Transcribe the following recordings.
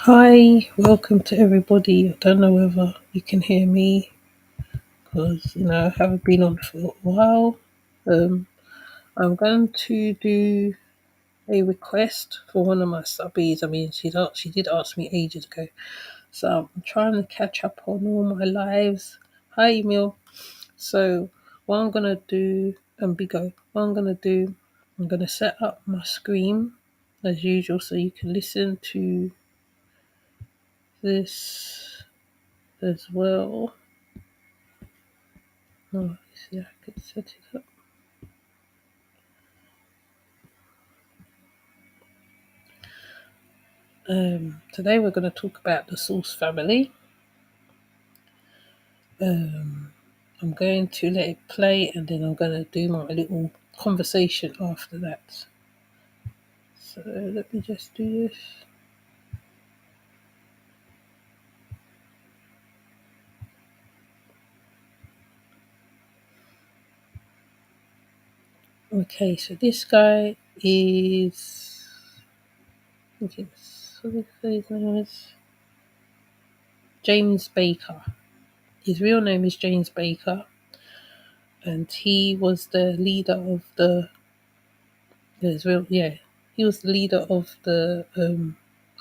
Hi, welcome to everybody. I don't know whether you can hear me because I haven't been on for a while. Um, I'm going to do a request for one of my subbies. I mean, she did ask me ages ago, so I'm trying to catch up on all my lives. Hi, Emil. So what I'm gonna do, and Bigo, what I'm gonna do, I'm gonna set up my screen as usual, so you can listen to this as well. Oh, see, I could set it up. Today we're going to talk about the Source family. I'm going to let it play and then I'm going to do my little conversation after that. So let me just do this. Okay, so this guy is, I think his name is James Baker. His real name is James Baker, and he was the leader of he was the leader of the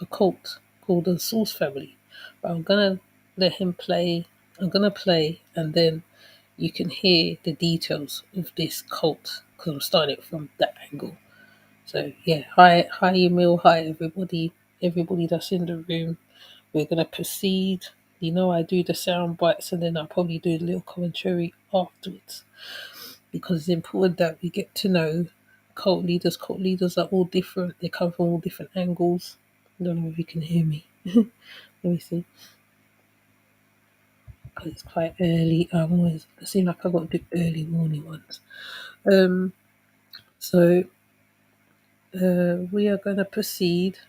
a cult called the Source family. But I'm gonna let him play. I'm gonna play, and then you can hear the details of this cult because I'm starting it from that angle. So yeah, hi Emil, hi everybody that's in the room. We're gonna proceed. I do the sound bites, and then I'll probably do a little commentary afterwards because it's important that we get to know cult leaders. Cult leaders are all different. They come from all different angles. I don't know if you can hear me. Let me see. Because it's quite early. I seem like I've got to do early morning ones. Um, so we are going to proceed.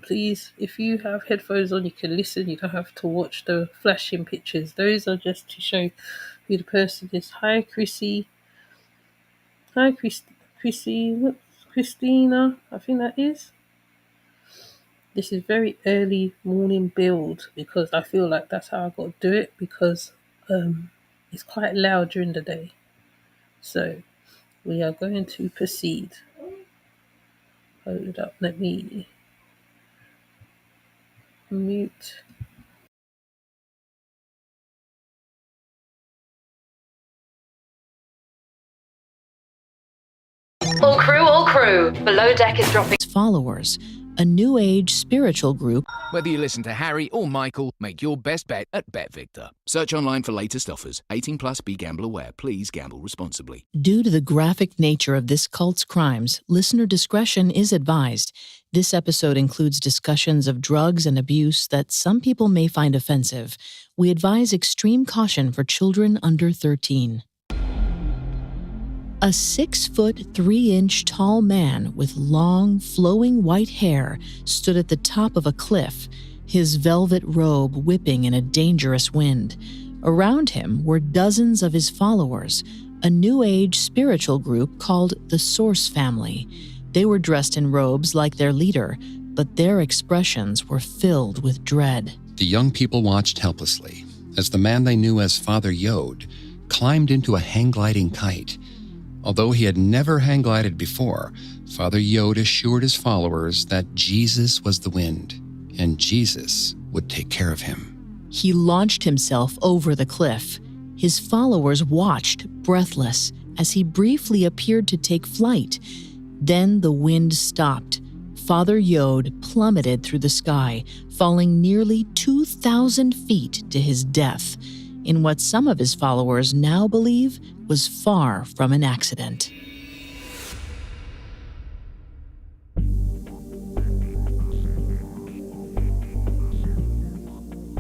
Please, if you have headphones on, you can listen. You don't have to watch the flashing pictures. Those are just to show who the person is. Hi, Chrissy. Hi, Christina. I think that is. This is very early morning build because I feel like that's how I got to do it because it's quite loud during the day. So we are going to proceed. Hold up, let me mute. All crew. Below Deck is dropping followers, a new age spiritual group. Whether you listen to Harry or Michael, make your best bet at BetVictor. Search online for latest offers. 18 plus, be gamble aware. Please gamble responsibly. Due to the graphic nature of this cult's crimes, listener discretion is advised. This episode includes discussions of drugs and abuse that some people may find offensive. We advise extreme caution for children under 13. A 6'3" tall man with long, flowing white hair stood at the top of a cliff, his velvet robe whipping in a dangerous wind. Around him were dozens of his followers, a new age spiritual group called the Source family. They were dressed in robes like their leader, but their expressions were filled with dread. The young people watched helplessly as the man they knew as Father Yod climbed into a hang-gliding kite. Although he had never hang-glided before, Father Yod assured his followers that Jesus was the wind, and Jesus would take care of him. He launched himself over the cliff. His followers watched, breathless, as he briefly appeared to take flight. Then the wind stopped. Father Yod plummeted through the sky, falling nearly 2,000 feet to his death, in what some of his followers now believe was far from an accident.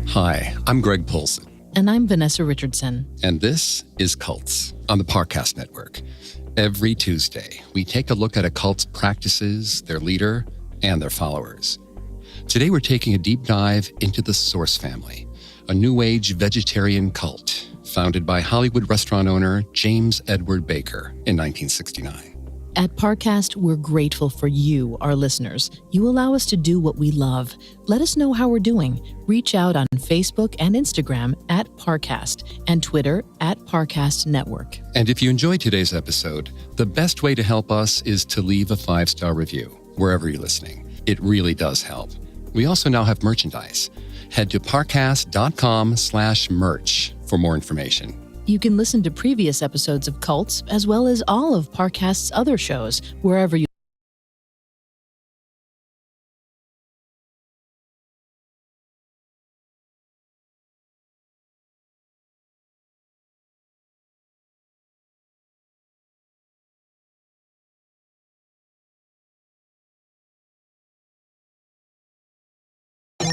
Hi, I'm Greg Polson. And I'm Vanessa Richardson. And this is Cults on the Parcast Network. Every Tuesday, we take a look at a cult's practices, their leader, and their followers. Today, we're taking a deep dive into the Source family, a new age vegetarian cult founded by Hollywood restaurant owner James Edward Baker in 1969. At Parcast, we're grateful for you, our listeners. You allow us to do what we love. Let us know how we're doing. Reach out on Facebook and Instagram at Parcast and Twitter at Parcast Network. And if you enjoyed today's episode, the best way to help us is to leave a 5-star review wherever you're listening. It really does help. We also now have merchandise. Head to parcast.com/merch for more information. You can listen to previous episodes of Cults, as well as all of Parcast's other shows, wherever you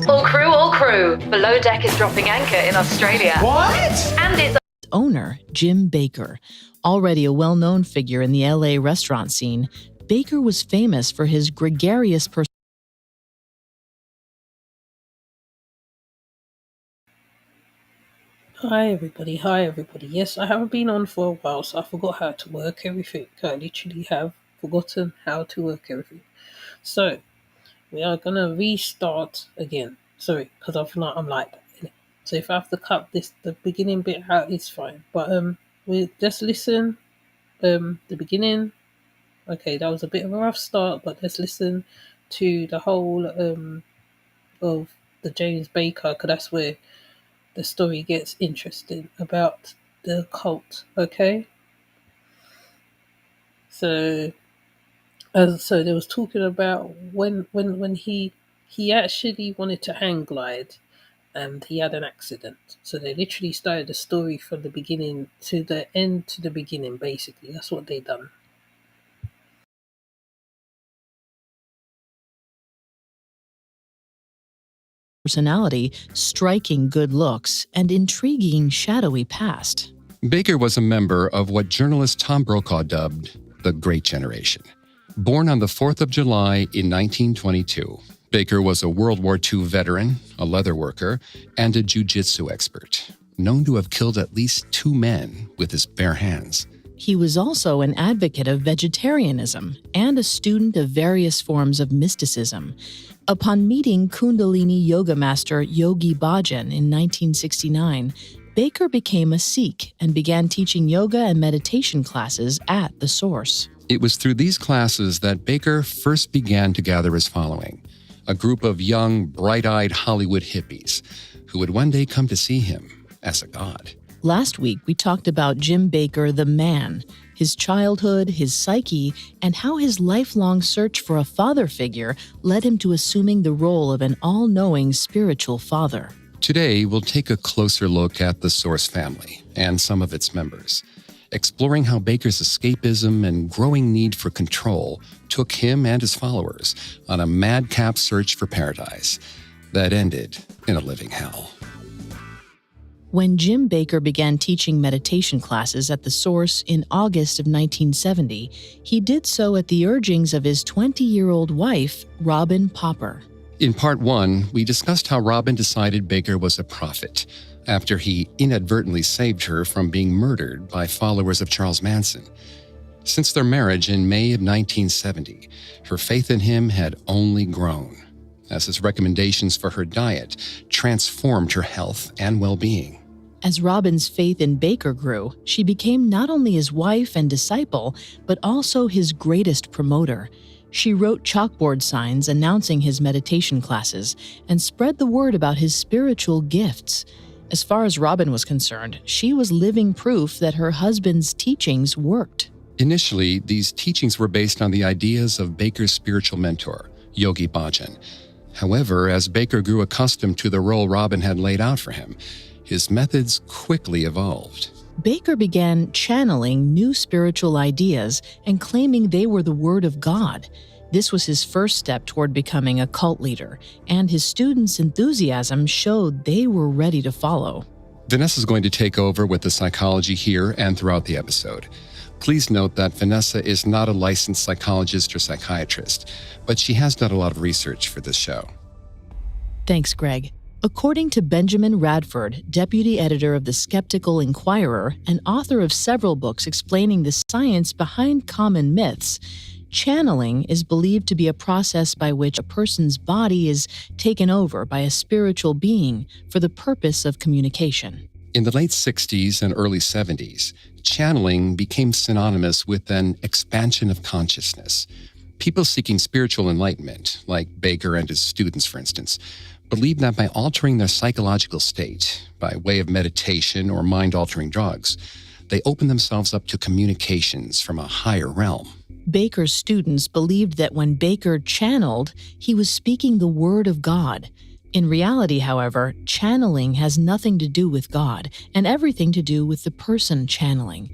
All crew. Below Deck is dropping anchor in Australia. What? And it's owner, Jim Bakker. Already a well-known figure in the LA restaurant scene, Bakker was famous for his gregarious personality. Hi everybody. Yes, I haven't been on for a while, so I forgot how to work everything. I literally have forgotten how to work everything. So we are gonna restart again. Sorry, because I'm like that, innit? So if I have to cut the beginning bit out, it's fine. But we just listen. The beginning. Okay, that was a bit of a rough start, but let's listen to the whole of the James Bakker, because that's where the story gets interesting about the cult. Okay, so so there was talking about when he actually wanted to hang glide and he had an accident. So they literally started the story from the beginning to the end to the beginning. Basically, that's what they done. Personality, striking good looks, and intriguing shadowy past. Bakker was a member of what journalist Tom Brokaw dubbed the Great Generation. Born on the 4th of July in 1922, Bakker was a World War II veteran, a leather worker, and a jiu-jitsu expert, known to have killed at least 2 men with his bare hands. He was also an advocate of vegetarianism and a student of various forms of mysticism. Upon meeting Kundalini yoga master Yogi Bhajan in 1969, Bakker became a Sikh and began teaching yoga and meditation classes at the Source. It was through these classes that Bakker first began to gather his following, a group of young, bright-eyed Hollywood hippies who would one day come to see him as a god. Last week, we talked about Jim Bakker, the man, his childhood, his psyche, and how his lifelong search for a father figure led him to assuming the role of an all-knowing spiritual father. Today, we'll take a closer look at the Source family and some of its members, exploring how Bakker's escapism and growing need for control took him and his followers on a madcap search for paradise that ended in a living hell. When Jim Bakker began teaching meditation classes at the Source in August of 1970, he did so at the urgings of his 20-year-old wife, Robin Popper. In part 1, we discussed how Robin decided Bakker was a prophet after he inadvertently saved her from being murdered by followers of Charles Manson. Since their marriage in May of 1970, her faith in him had only grown, as his recommendations for her diet transformed her health and well-being. As Robin's faith in Bakker grew, she became not only his wife and disciple, but also his greatest promoter. She wrote chalkboard signs announcing his meditation classes and spread the word about his spiritual gifts. As far as Robin was concerned, she was living proof that her husband's teachings worked. Initially, these teachings were based on the ideas of Bakker's spiritual mentor, Yogi Bhajan. However, as Bakker grew accustomed to the role Robin had laid out for him, his methods quickly evolved. Bakker began channeling new spiritual ideas and claiming they were the word of God. This was his first step toward becoming a cult leader, and his students' enthusiasm showed they were ready to follow. Vanessa's going to take over with the psychology here and throughout the episode. Please note that Vanessa is not a licensed psychologist or psychiatrist, but she has done a lot of research for this show. Thanks, Greg. According to Benjamin Radford, deputy editor of the Skeptical Inquirer and author of several books explaining the science behind common myths, channeling is believed to be a process by which a person's body is taken over by a spiritual being for the purpose of communication. In the late 60s and early 70s, channeling became synonymous with an expansion of consciousness. People seeking spiritual enlightenment, like Baker and his students, for instance, believed that by altering their psychological state, by way of meditation or mind-altering drugs, they opened themselves up to communications from a higher realm. Baker's students believed that when Baker channeled, he was speaking the word of God. In reality, however, channeling has nothing to do with God and everything to do with the person channeling.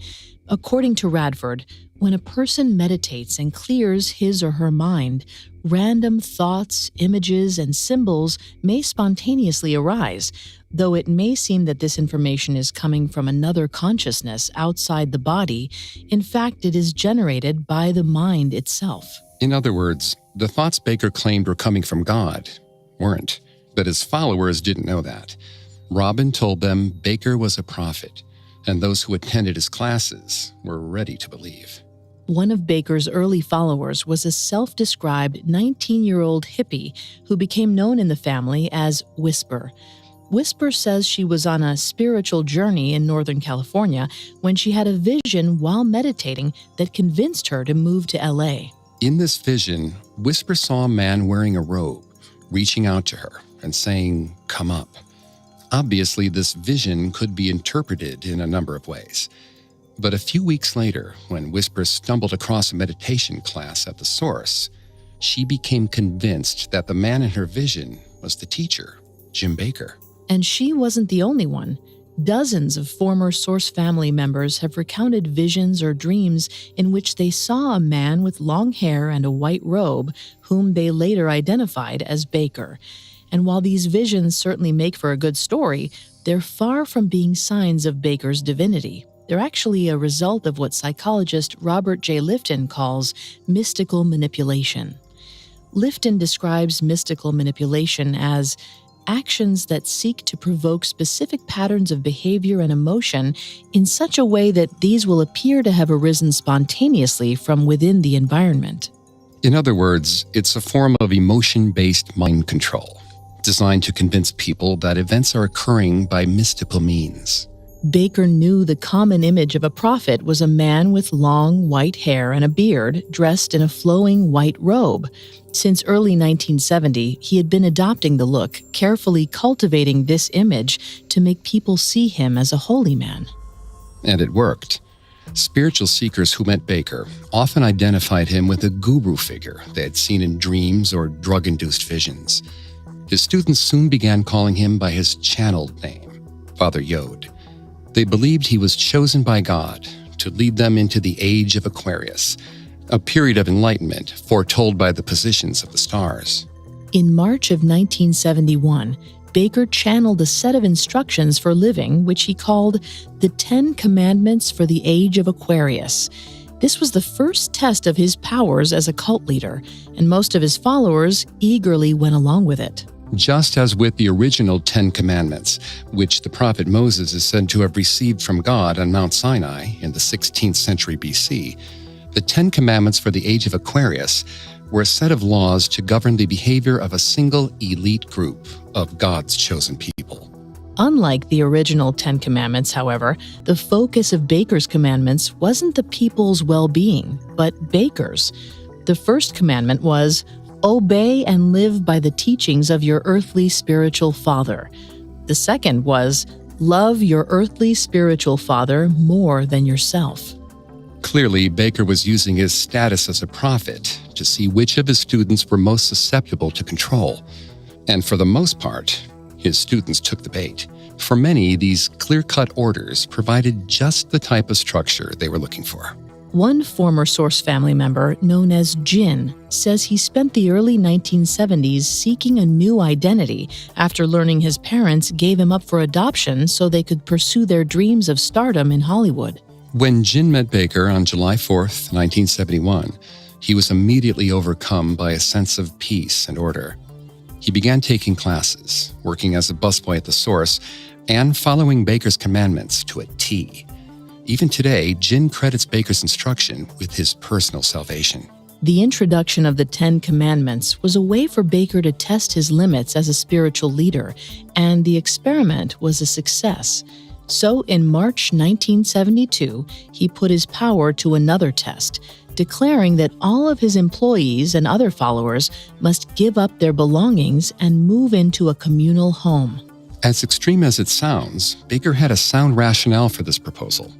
According to Radford, when a person meditates and clears his or her mind, random thoughts, images, and symbols may spontaneously arise, though it may seem that this information is coming from another consciousness outside the body. In fact, it is generated by the mind itself. In other words, the thoughts Baker claimed were coming from God weren't, but his followers didn't know that. Robin told them Baker was a prophet, and those who attended his classes were ready to believe. One of Baker's early followers was a self-described 19-year-old hippie who became known in the family as Whisper. Whisper says she was on a spiritual journey in Northern California when she had a vision while meditating that convinced her to move to LA. In this vision, Whisper saw a man wearing a robe, reaching out to her and saying, "Come up." Obviously, this vision could be interpreted in a number of ways. But a few weeks later, when Whisper stumbled across a meditation class at the Source, she became convinced that the man in her vision was the teacher, Jim Baker. And she wasn't the only one. Dozens of former Source family members have recounted visions or dreams in which they saw a man with long hair and a white robe, whom they later identified as Baker. And while these visions certainly make for a good story, they're far from being signs of Baker's divinity. They're actually a result of what psychologist Robert J. Lifton calls mystical manipulation. Lifton describes mystical manipulation as actions that seek to provoke specific patterns of behavior and emotion in such a way that these will appear to have arisen spontaneously from within the environment. In other words, it's a form of emotion-based mind control, designed to convince people that events are occurring by mystical means. Baker knew the common image of a prophet was a man with long white hair and a beard, dressed in a flowing white robe. Since early 1970, he had been adopting the look, carefully cultivating this image to make people see him as a holy man. And it worked. Spiritual seekers who met Baker often identified him with a guru figure they had seen in dreams or drug-induced visions. His students soon began calling him by his channeled name, Father Yod. They believed he was chosen by God to lead them into the age of Aquarius, a period of enlightenment foretold by the positions of the stars. In March of 1971, Baker channeled a set of instructions for living, which he called the 10 Commandments for the Age of Aquarius. This was the first test of his powers as a cult leader, and most of his followers eagerly went along with it. Just as with the original 10 Commandments, which the prophet Moses is said to have received from God on Mount Sinai in the 16th century BC, the 10 Commandments for the Age of Aquarius were a set of laws to govern the behavior of a single elite group of God's chosen people. Unlike the original 10 Commandments, however, the focus of Baker's commandments wasn't the people's well-being, but Baker's. The first commandment was, "Obey and live by the teachings of your earthly spiritual father." The second was, "Love your earthly spiritual father more than yourself." Clearly, Baker was using his status as a prophet to see which of his students were most susceptible to control. And for the most part, his students took the bait. For many, these clear-cut orders provided just the type of structure they were looking for. One former Source family member, known as Jin, says he spent the early 1970s seeking a new identity after learning his parents gave him up for adoption so they could pursue their dreams of stardom in Hollywood. When Jin met Baker on July 4th, 1971, he was immediately overcome by a sense of peace and order. He began taking classes, working as a busboy at the source, and following Baker's commandments to a T. Even today, Jin credits Baker's instruction with his personal salvation. The introduction of the 10 Commandments was a way for Baker to test his limits as a spiritual leader, and the experiment was a success. So in March 1972, he put his power to another test, declaring that all of his employees and other followers must give up their belongings and move into a communal home. As extreme as it sounds, Baker had a sound rationale for this proposal.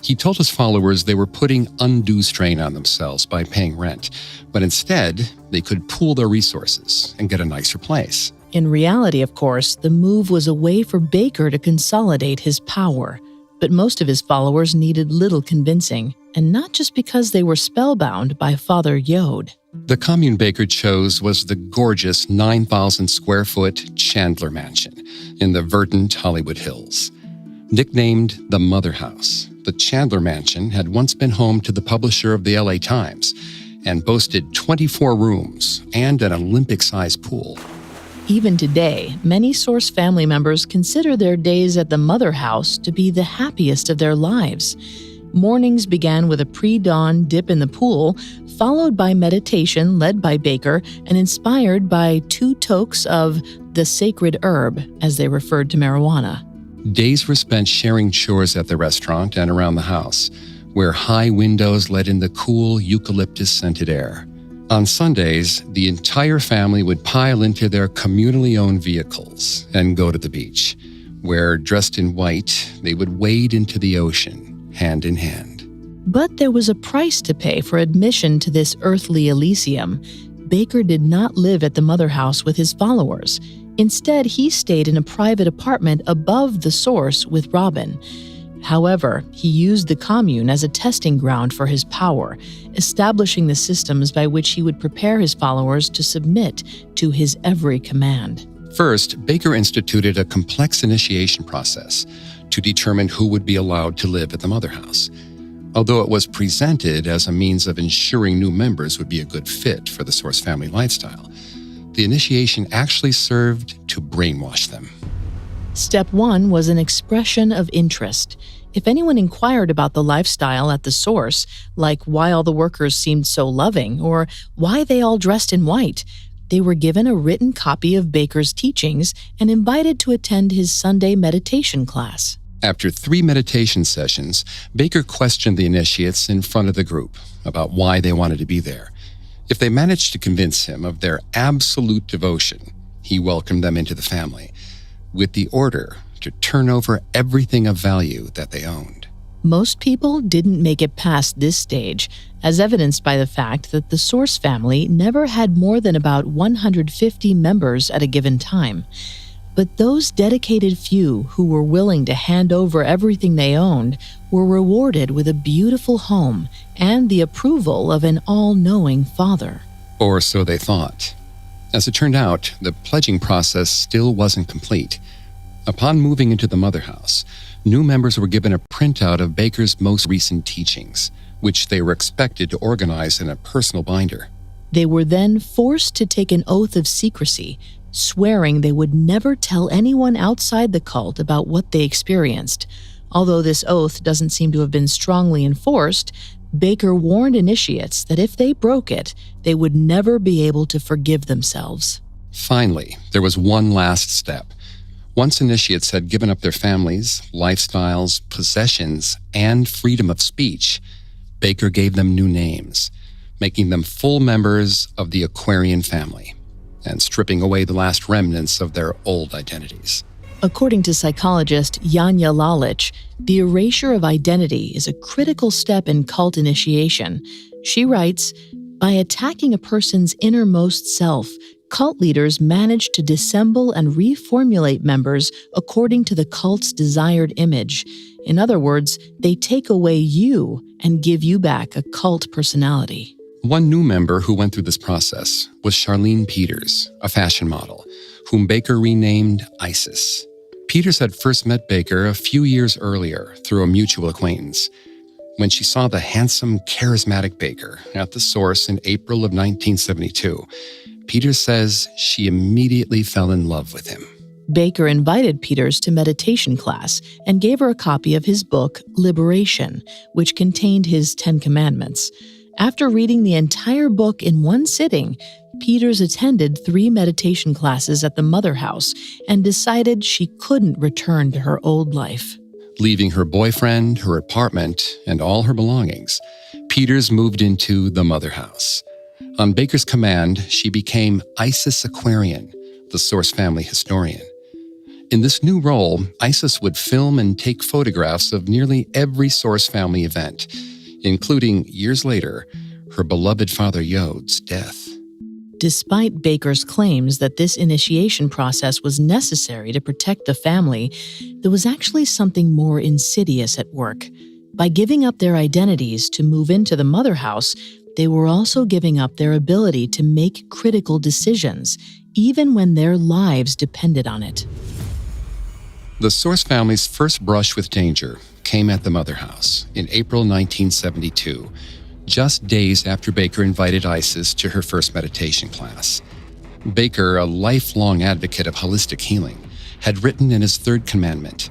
He told his followers they were putting undue strain on themselves by paying rent, but instead, they could pool their resources and get a nicer place. In reality, of course, the move was a way for Baker to consolidate his power. But most of his followers needed little convincing, and not just because they were spellbound by Father Yod. The commune Baker chose was the gorgeous 9,000-square-foot Chandler Mansion in the verdant Hollywood Hills. Nicknamed the Mother House, the Chandler Mansion had once been home to the publisher of the LA Times and boasted 24 rooms and an Olympic-sized pool. Even today, many Source family members consider their days at the Mother House to be the happiest of their lives. Mornings began with a pre-dawn dip in the pool, followed by meditation led by Baker and inspired by 2 tokes of the sacred herb, as they referred to marijuana. Days were spent sharing chores at the restaurant and around the house, where high windows let in the cool eucalyptus-scented air. On Sundays, the entire family would pile into their communally owned vehicles and go to the beach, where, dressed in white, they would wade into the ocean, hand in hand. But there was a price to pay for admission to this earthly Elysium. Baker did not live at the Mother House with his followers. Instead, he stayed in a private apartment above the Source with Robin. However, he used the commune as a testing ground for his power, establishing the systems by which he would prepare his followers to submit to his every command. First, Baker instituted a complex initiation process to determine who would be allowed to live at the Mother House. Although it was presented as a means of ensuring new members would be a good fit for the Source family lifestyle, the initiation actually served to brainwash them. Step 1 was an expression of interest. If anyone inquired about the lifestyle at the Source, like why all the workers seemed so loving or why they all dressed in white, they were given a written copy of Baker's teachings and invited to attend his Sunday meditation class. After 3 meditation sessions, Baker questioned the initiates in front of the group about why they wanted to be there. If they managed to convince him of their absolute devotion, he welcomed them into the family, with the order to turn over everything of value that they owned. Most people didn't make it past this stage, as evidenced by the fact that the Source family never had more than about 150 members at a given time. But those dedicated few who were willing to hand over everything they owned were rewarded with a beautiful home and the approval of an all-knowing Father. Or so they thought. As it turned out, the pledging process still wasn't complete. Upon moving into the Mother House, new members were given a printout of Baker's most recent teachings, which they were expected to organize in a personal binder. They were then forced to take an oath of secrecy, swearing they would never tell anyone outside the cult about what they experienced. Although this oath doesn't seem to have been strongly enforced, Baker warned initiates that if they broke it, they would never be able to forgive themselves. Finally, there was one last step. Once initiates had given up their families, lifestyles, possessions, and freedom of speech, Baker gave them new names, making them full members of the Aquarian family and stripping away the last remnants of their old identities. According to psychologist Janja Lalich, the erasure of identity is a critical step in cult initiation. She writes, "By attacking a person's innermost self, cult leaders manage to dissemble and reformulate members according to the cult's desired image. In other words, they take away you and give you back a cult personality." One new member who went through this process was Charlene Peters, a fashion model, whom Baker renamed Isis. Peters had first met Baker a few years earlier through a mutual acquaintance. When she saw the handsome, charismatic Baker at the Source in April of 1972, Peters says she immediately fell in love with him. Baker invited Peters to meditation class and gave her a copy of his book, Liberation, which contained his 10 Commandments. After reading the entire book in one sitting, Peters attended 3 meditation classes at the Mother House and decided she couldn't return to her old life. Leaving her boyfriend, her apartment, and all her belongings, Peters moved into the Mother House. On Baker's command, she became Isis Aquarian, the Source family historian. In this new role, Isis would film and take photographs of nearly every Source family event, including, years later, her beloved father Yod's death. Despite Baker's claims that this initiation process was necessary to protect the family, there was actually something more insidious at work. By giving up their identities to move into the Mother House, they were also giving up their ability to make critical decisions, even when their lives depended on it. The Source family's first brush with danger came at the Mother House in April 1972, just days after Baker invited Isis to her first meditation class. Baker, a lifelong advocate of holistic healing, had written in his 3rd commandment,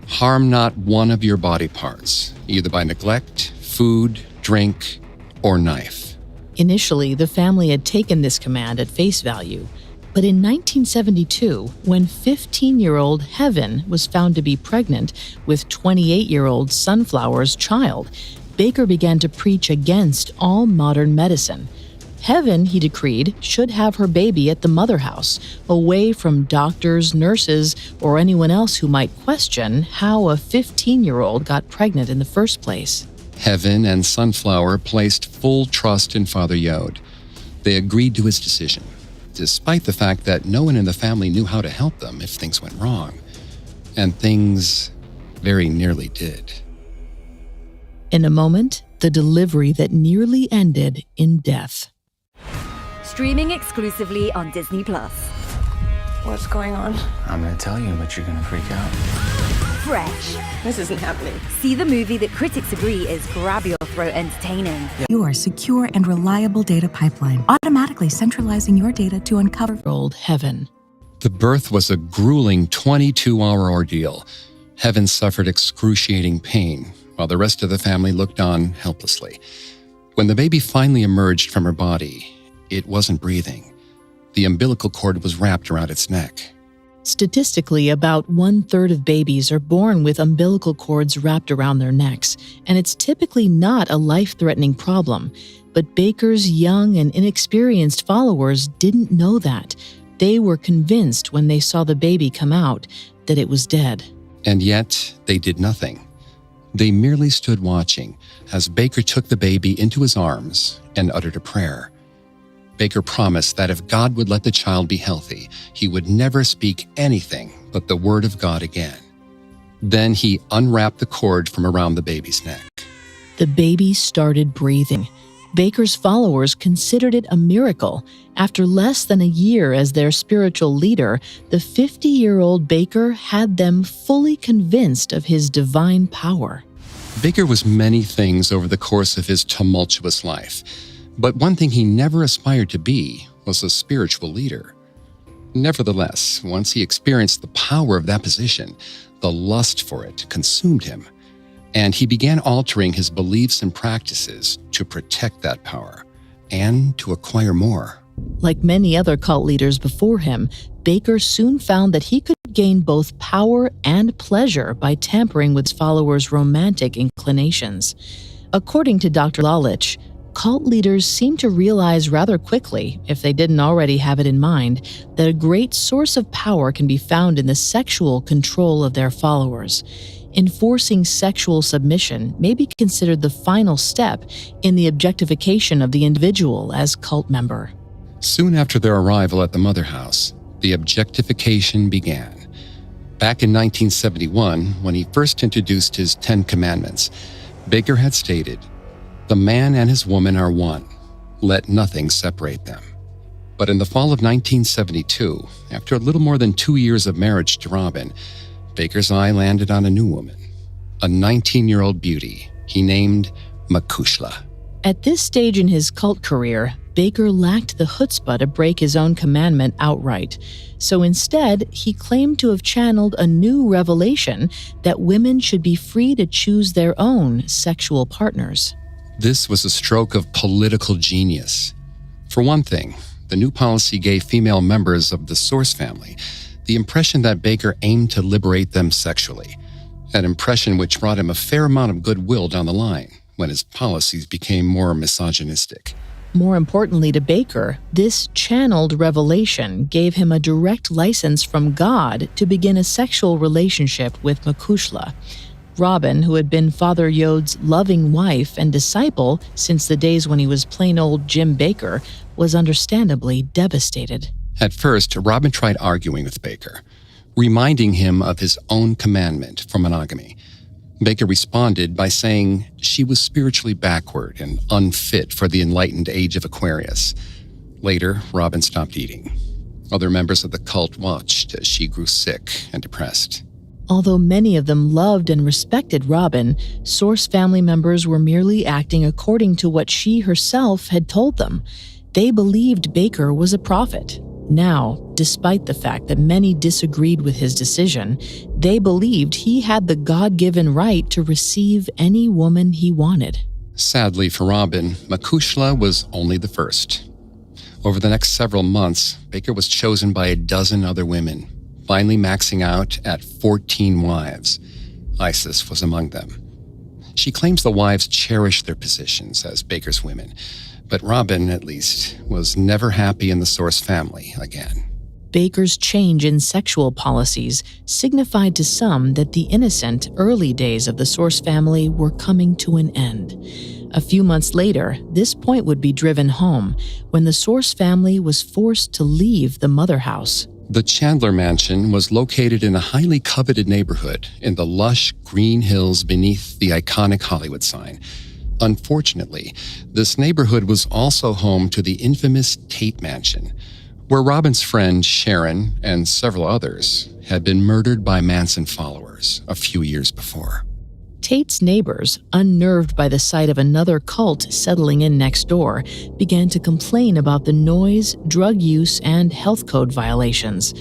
"Harm not one of your body parts, either by neglect, food, drink, or knife." Initially, the family had taken this command at face value. But in 1972, when 15-year-old Heaven was found to be pregnant with 28-year-old Sunflower's child, Baker began to preach against all modern medicine. Heaven, he decreed, should have her baby at the Mother House, away from doctors, nurses, or anyone else who might question how a 15-year-old got pregnant in the first place. Heaven and Sunflower placed full trust in Father Yod. They agreed to his decision, despite the fact that no one in the family knew how to help them if things went wrong. And things very nearly did. In a moment, the delivery that nearly ended in death. Streaming exclusively on Disney+. What's going on? I'm gonna tell you, but you're gonna freak out. Fresh. This isn't happening. See the movie that critics agree is grab-your-throat entertaining. Your secure and reliable data pipeline, automatically centralizing your data to uncover Old Heaven. The birth was a grueling 22-hour ordeal. Heaven suffered excruciating pain, while the rest of the family looked on helplessly. When the baby finally emerged from her body, it wasn't breathing. The umbilical cord was wrapped around its neck. Statistically, about 1/3 of babies are born with umbilical cords wrapped around their necks, and it's typically not a life-threatening problem. But Baker's young and inexperienced followers didn't know that. They were convinced when they saw the baby come out that it was dead. And yet, they did nothing. They merely stood watching as Baker took the baby into his arms and uttered a prayer. Baker promised that if God would let the child be healthy, he would never speak anything but the word of God again. Then he unwrapped the cord from around the baby's neck. The baby started breathing. Baker's followers considered it a miracle. After less than a year as their spiritual leader, the 50-year-old Baker had them fully convinced of his divine power. Baker was many things over the course of his tumultuous life, but one thing he never aspired to be was a spiritual leader. Nevertheless, once he experienced the power of that position, the lust for it consumed him, and he began altering his beliefs and practices to protect that power and to acquire more. Like many other cult leaders before him, Baker soon found that he could gain both power and pleasure by tampering with his followers' romantic inclinations. According to Dr. Lalich, cult leaders seem to realize rather quickly, if they didn't already have it in mind, that a great source of power can be found in the sexual control of their followers. Enforcing sexual submission may be considered the final step in the objectification of the individual as cult member. Soon after their arrival at the Mother House, the objectification began. Back in 1971, when he first introduced his 10 Commandments, Baker had stated, "The man and his woman are one. Let nothing separate them." But in the fall of 1972, after a little more than 2 years of marriage to Robin, Baker's eye landed on a new woman, a 19-year-old beauty he named Makushla. At this stage in his cult career, Baker lacked the chutzpah to break his own commandment outright. So instead, he claimed to have channeled a new revelation that women should be free to choose their own sexual partners. This was a stroke of political genius. For one thing, the new policy gave female members of the Source family the impression that Baker aimed to liberate them sexually, an impression which brought him a fair amount of goodwill down the line when his policies became more misogynistic. More importantly to Baker, this channeled revelation gave him a direct license from God to begin a sexual relationship with Macushla. Robin, who had been Father Yode's loving wife and disciple since the days when he was plain old Jim Baker, was understandably devastated. At first, Robin tried arguing with Baker, reminding him of his own commandment for monogamy. Baker responded by saying she was spiritually backward and unfit for the enlightened age of Aquarius. Later, Robin stopped eating. Other members of the cult watched as she grew sick and depressed. Although many of them loved and respected Robin, Source family members were merely acting according to what she herself had told them. They believed Baker was a prophet. Now, despite the fact that many disagreed with his decision, they believed he had the God-given right to receive any woman he wanted. Sadly for Robin, Macushla was only the first. Over the next several months, Baker was chosen by a dozen other women, finally maxing out at 14 wives. Isis was among them. She claims the wives cherished their positions as Baker's women, but Robin, at least, was never happy in the Source family again. Baker's change in sexual policies signified to some that the innocent early days of the Source family were coming to an end. A few months later, this point would be driven home when the Source family was forced to leave the mother house. The Chandler Mansion was located in a highly coveted neighborhood in the lush green hills beneath the iconic Hollywood sign. Unfortunately, this neighborhood was also home to the infamous Tate Mansion, where Robin's friend Sharon and several others had been murdered by Manson followers a few years before. Tate's neighbors, unnerved by the sight of another cult settling in next door, began to complain about the noise, drug use, and health code violations.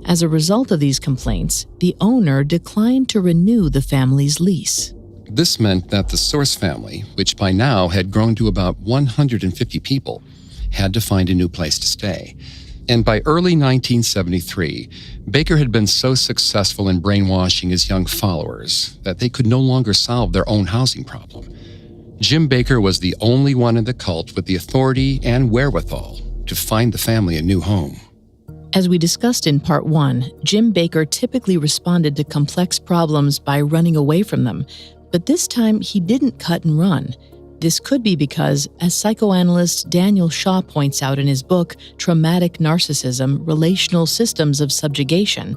As a result of these complaints, the owner declined to renew the family's lease. This meant that the Source family, which by now had grown to about 150 people, had to find a new place to stay. And by early 1973, Baker had been so successful in brainwashing his young followers that they could no longer solve their own housing problem. Jim Baker was the only one in the cult with the authority and wherewithal to find the family a new home. As we discussed in Part 1, Jim Baker typically responded to complex problems by running away from them, but this time he didn't cut and run. This could be because, as psychoanalyst Daniel Shaw points out in his book, Traumatic Narcissism, Relational Systems of Subjugation,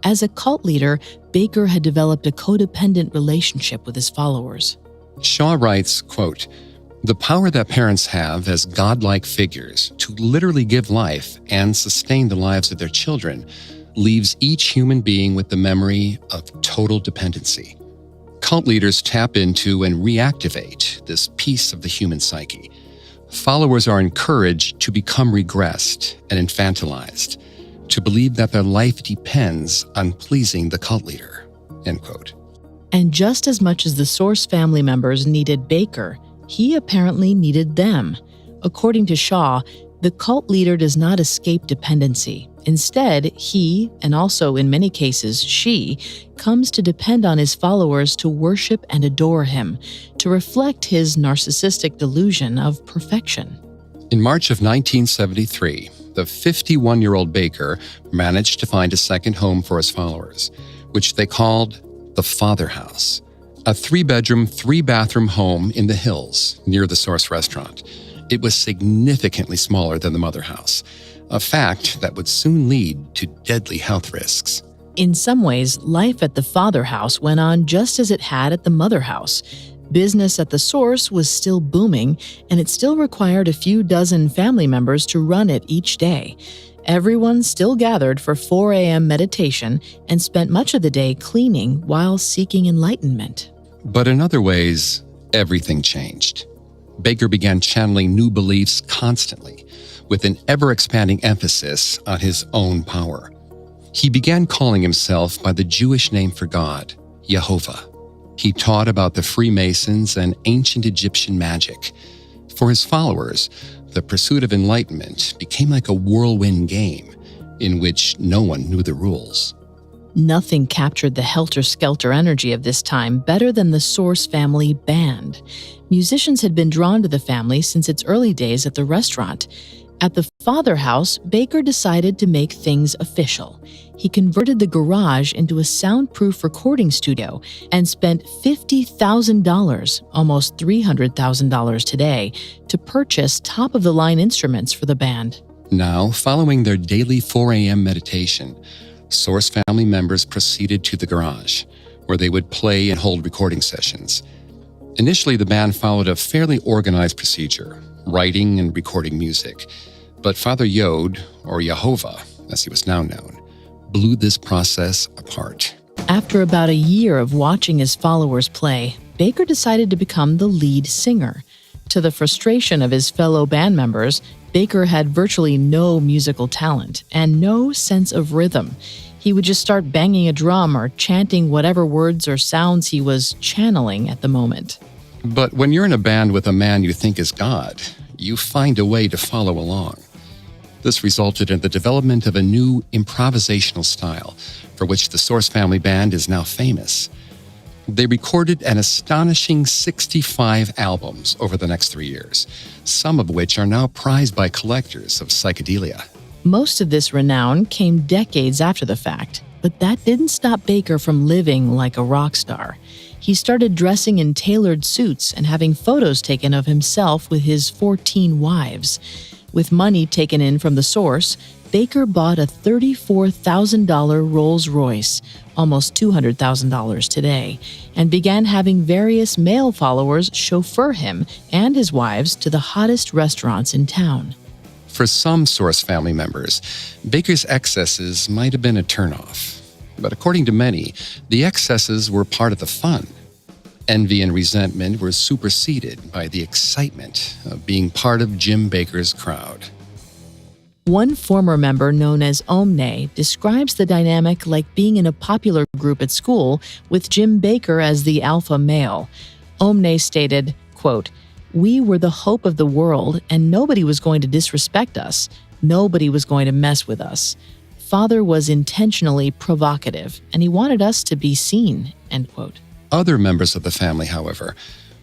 as a cult leader, Baker had developed a codependent relationship with his followers. Shaw writes, quote, "The power that parents have as godlike figures to literally give life and sustain the lives of their children leaves each human being with the memory of total dependency. Cult leaders tap into and reactivate this piece of the human psyche. Followers are encouraged to become regressed and infantilized, to believe that their life depends on pleasing the cult leader." End quote. And just as much as the Source family members needed Baker, he apparently needed them. According to Shaw, the cult leader does not escape dependency. Instead, he, and also in many cases she, comes to depend on his followers to worship and adore him, to reflect his narcissistic delusion of perfection. In March of 1973, the 51-year-old Baker managed to find a second home for his followers, which they called the Father House, a 3-bedroom, 3-bathroom home in the hills near the Source restaurant. It was significantly smaller than the Mother House, a fact that would soon lead to deadly health risks. In some ways, life at the Father House went on just as it had at the Mother House. Business at the Source was still booming, and it still required a few dozen family members to run it each day. Everyone still gathered for 4 a.m. meditation and spent much of the day cleaning while seeking enlightenment. But in other ways, everything changed. Baker began channeling new beliefs constantly, with an ever-expanding emphasis on his own power. He began calling himself by the Jewish name for God, Jehovah. He taught about the Freemasons and ancient Egyptian magic. For his followers, the pursuit of enlightenment became like a whirlwind game in which no one knew the rules. Nothing captured the helter-skelter energy of this time better than the Source family band. Musicians had been drawn to the family since its early days at the restaurant. At the Father House, Baker decided to make things official. He converted the garage into a soundproof recording studio and spent $50,000, almost $300,000 today, to purchase top-of-the-line instruments for the band. Now, following their daily 4 a.m. meditation, Source family members proceeded to the garage, where they would play and hold recording sessions. Initially, the band followed a fairly organized procedure, writing and recording music. But Father Yod, or Jehovah, as he was now known, blew this process apart. After about a year of watching his followers play, Baker decided to become the lead singer. To the frustration of his fellow band members, Baker had virtually no musical talent and no sense of rhythm. He would just start banging a drum or chanting whatever words or sounds he was channeling at the moment. But when you're in a band with a man you think is God, you find a way to follow along. This resulted in the development of a new improvisational style, for which the Source family band is now famous. They recorded an astonishing 65 albums over the next 3 years, some of which are now prized by collectors of psychedelia. Most of this renown came decades after the fact, but that didn't stop Baker from living like a rock star. He started dressing in tailored suits and having photos taken of himself with his 14 wives. With money taken in from the Source, Baker bought a $34,000 Rolls-Royce, almost $200,000 today, and began having various male followers chauffeur him and his wives to the hottest restaurants in town. For some Source family members, Baker's excesses might have been a turnoff. But according to many, the excesses were part of the fun. Envy and resentment were superseded by the excitement of being part of Jim Baker's crowd. One former member known as Omne describes the dynamic like being in a popular group at school with Jim Baker as the alpha male. Omne stated, quote, "We were the hope of the world and nobody was going to disrespect us. Nobody was going to mess with us. Father was intentionally provocative and he wanted us to be seen," end quote. Other members of the family, however,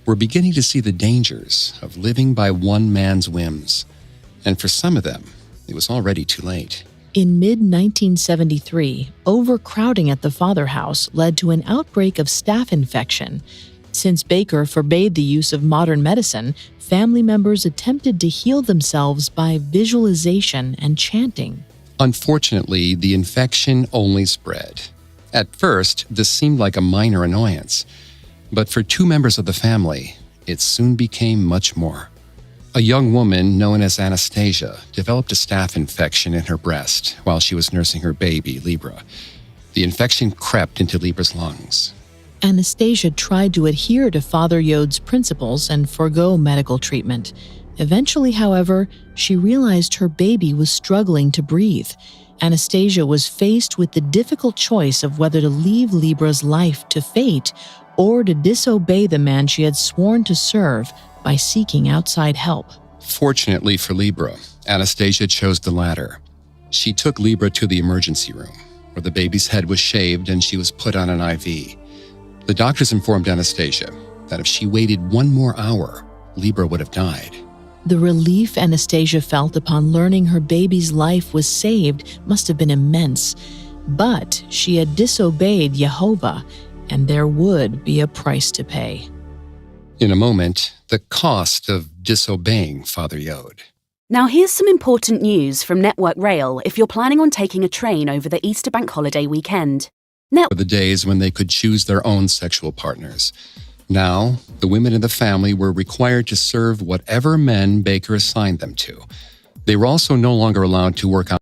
were beginning to see the dangers of living by one man's whims. And for some of them, it was already too late. In mid-1973, overcrowding at the Father House led to an outbreak of staph infection. Since Baker forbade the use of modern medicine, family members attempted to heal themselves by visualization and chanting. Unfortunately, the infection only spread. At first, this seemed like a minor annoyance, but for 2 members of the family, it soon became much more. A young woman known as Anastasia developed a staph infection in her breast while she was nursing her baby, Libra. The infection crept into Libra's lungs. Anastasia tried to adhere to Father Yod's principles and forego medical treatment. Eventually, however, she realized her baby was struggling to breathe. Anastasia was faced with the difficult choice of whether to leave Libra's life to fate or to disobey the man she had sworn to serve by seeking outside help. Fortunately for Libra, Anastasia chose the latter. She took Libra to the emergency room, where the baby's head was shaved and she was put on an IV. The doctors informed Anastasia that if she waited 1 more hour, Libra would have died. The relief Anastasia felt upon learning her baby's life was saved must have been immense. But she had disobeyed Jehovah, and there would be a price to pay. In a moment, the cost of disobeying Father Yod. Now here's some important news from Network Rail if you're planning on taking a train over the Easter bank holiday weekend. For the days when they could choose their own sexual partners. Now, the women in the family were required to serve whatever men Baker assigned them to. They were also no longer allowed to work on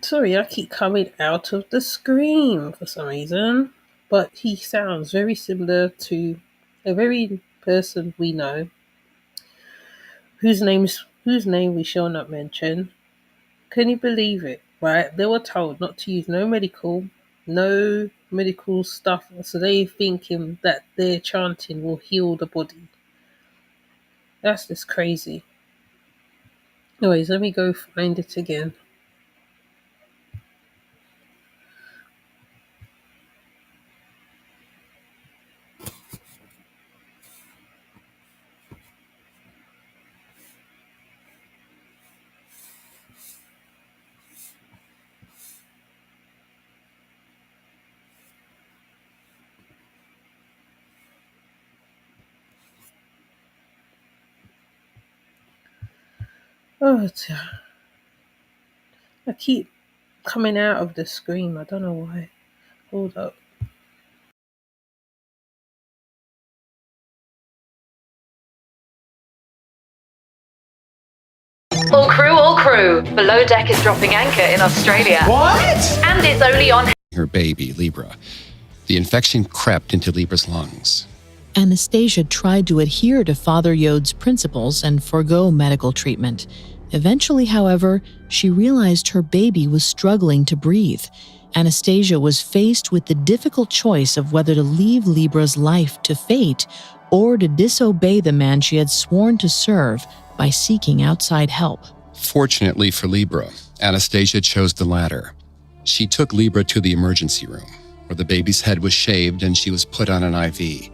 Sorry, I keep coming out of the screen for some reason. But he sounds very similar to a very person we know whose name we shall not mention. Can you believe it? Right? They were told not to use no medical stuff, so they thinking that their chanting will heal the body. That's just crazy. Anyways, let me go find it again. Oh dear. I keep coming out of the screen. I don't know why. Hold up. All crew. Below Deck is dropping anchor in Australia. What? And it's only on Her baby, Libra. The infection crept into Libra's lungs. Anastasia tried to adhere to Father Yode's principles and forego medical treatment. Eventually, however, she realized her baby was struggling to breathe. Anastasia was faced with the difficult choice of whether to leave Libra's life to fate or to disobey the man she had sworn to serve by seeking outside help. Fortunately for Libra, Anastasia chose the latter. She took Libra to the emergency room, where the baby's head was shaved and she was put on an IV.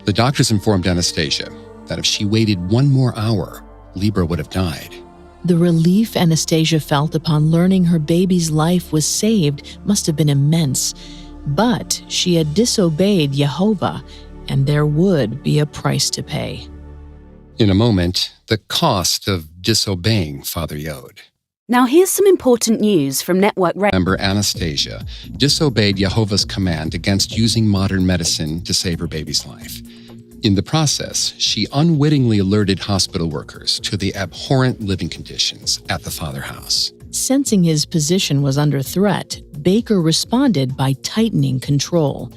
The doctors informed Anastasia that if she waited one more hour, Libra would have died. The relief Anastasia felt upon learning her baby's life was saved must have been immense. But she had disobeyed Jehovah, and there would be a price to pay. In a moment, the cost of disobeying Father Yod. Now here's some important news from Network Radio. Member Anastasia disobeyed Jehovah's command against using modern medicine to save her baby's life. In the process, she unwittingly alerted hospital workers to the abhorrent living conditions at the Father house. Sensing his position was under threat, Baker responded by tightening control.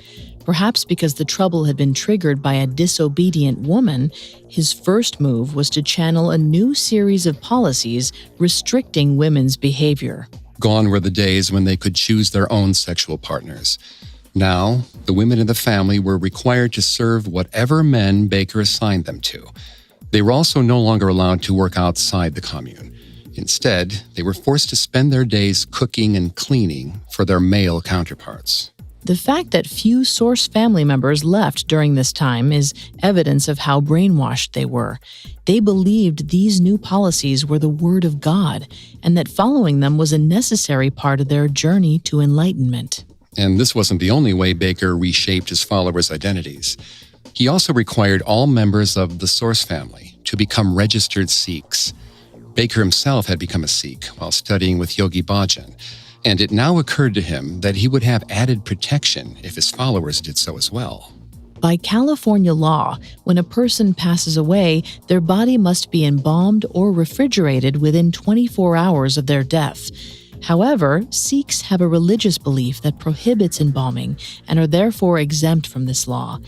Perhaps because the trouble had been triggered by a disobedient woman, his first move was to channel a new series of policies restricting women's behavior. Gone were the days when they could choose their own sexual partners. Now, the women in the family were required to serve whatever men Baker assigned them to. They were also no longer allowed to work outside the commune. Instead, they were forced to spend their days cooking and cleaning for their male counterparts. The fact that few Source family members left during this time is evidence of how brainwashed they were. They believed these new policies were the word of God, and that following them was a necessary part of their journey to enlightenment. And this wasn't the only way Baker reshaped his followers' identities. He also required all members of the Source family to become registered Sikhs. Baker himself had become a Sikh while studying with Yogi Bhajan, and it now occurred to him that he would have added protection if his followers did so as well. By California law, when a person passes away, their body must be embalmed or refrigerated within 24 hours of their death. However, Sikhs have a religious belief that prohibits embalming and are therefore exempt from this law.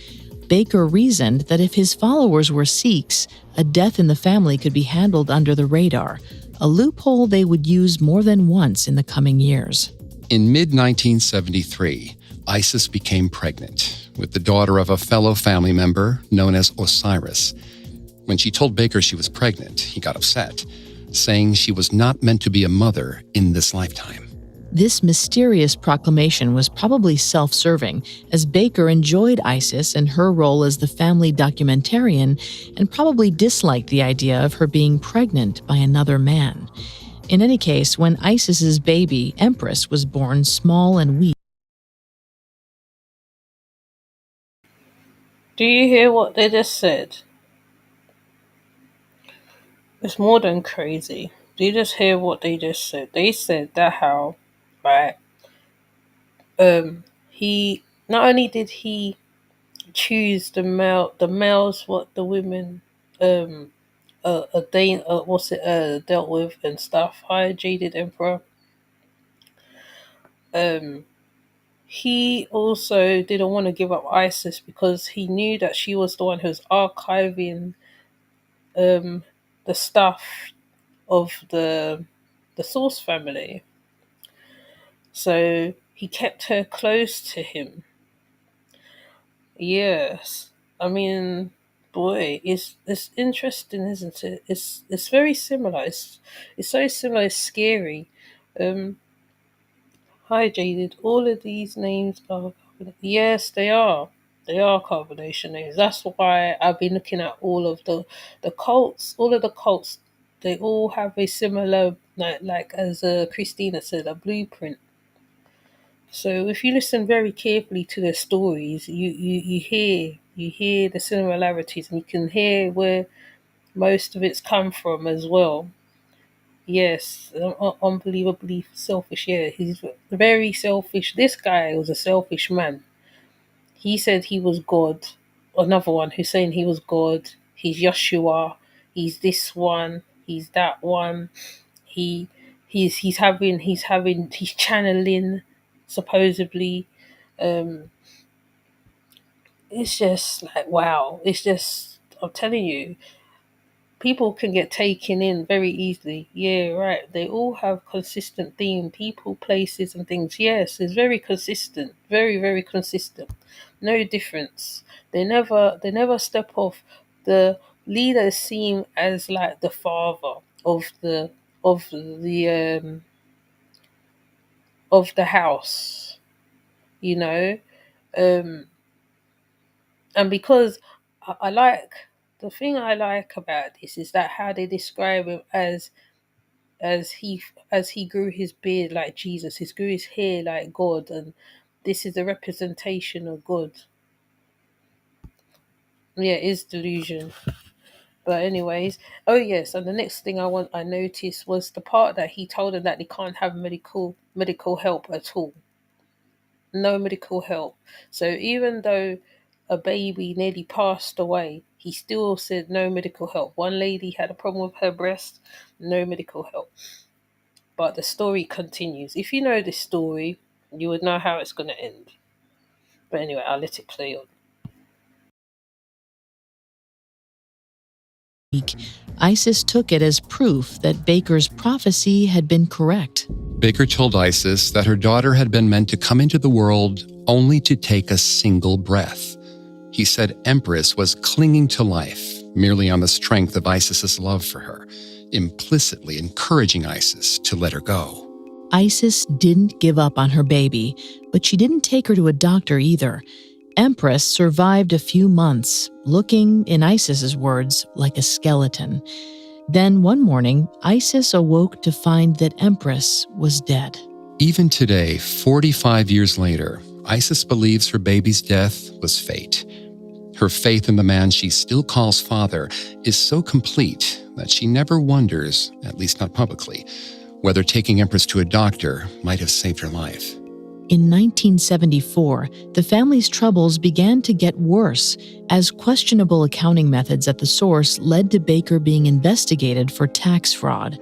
Baker reasoned that if his followers were Sikhs, a death in the family could be handled under the radar, a loophole they would use more than once in the coming years. In mid-1973, Isis became pregnant with the daughter of a fellow family member known as Osiris. When she told Baker she was pregnant, he got upset, saying she was not meant to be a mother in this lifetime. This mysterious proclamation was probably self-serving, as Baker enjoyed Isis and her role as the family documentarian and probably disliked the idea of her being pregnant by another man. In any case, when Isis's baby, Empress, was born small and weak. Do you hear what they just said? It's more than crazy. Do you just hear what they just said? They said that how, right? He not only did he choose the males what the women dealt with and stuff. Hi, Jaded Emperor. Um, he also didn't want to give up Isis because he knew that she was the one who was archiving um, the stuff of the Source family. So he kept her close to him. Yes, I mean, boy, it's interesting, isn't it? It's very similar. It's so similar. It's scary. Um, Hi, Jaded. All of these names are yes, they are. They are carbonation names. That's why I've been looking at all of the cults. All of the cults, they all have a similar, like as Christina said, a blueprint. So if you listen very carefully to their stories, you hear the similarities, and you can hear where most of it's come from as well. Yes, unbelievably selfish. Yeah, he's very selfish. This guy was a selfish man. He said he was God. Another one who's saying he was God. He's Yeshua. He's this one. He's that one. He he's channeling supposedly. Um, it's just like wow. It's just I'm telling you, people can get taken in very easily. Yeah, right. They all have consistent theme, people, places, and things. Yes, it's very consistent, very, very consistent. No difference. They never step off. The leader seem as like the father of the house, you know. Um, and because I like the thing I like about this is that how they describe him as he as he grew his beard like Jesus, he grew his hair like God, and this is a representation of God. Yeah, it is delusion. But anyways, oh yes, and the next thing I noticed was the part that he told them that they can't have medical help at all. No medical help. So even though a baby nearly passed away, he still said no medical help. One lady had a problem with her breast, no medical help. But the story continues. If you know this story, you would know how it's going to end. But anyway, I'll let it play on. Isis took it as proof that Baker's prophecy had been correct. Baker told Isis that her daughter had been meant to come into the world only to take a single breath. He said Empress was clinging to life merely on the strength of Isis's love for her, implicitly encouraging Isis to let her go. Isis didn't give up on her baby, but she didn't take her to a doctor either. Empress survived a few months, looking, in Isis's words, like a skeleton. Then one morning, Isis awoke to find that Empress was dead. Even today, 45 years later, Isis believes her baby's death was fate. Her faith in the man she still calls father is so complete that she never wonders, at least not publicly, whether taking Empress to a doctor might have saved her life. In 1974, the family's troubles began to get worse as questionable accounting methods at the source led to Baker being investigated for tax fraud.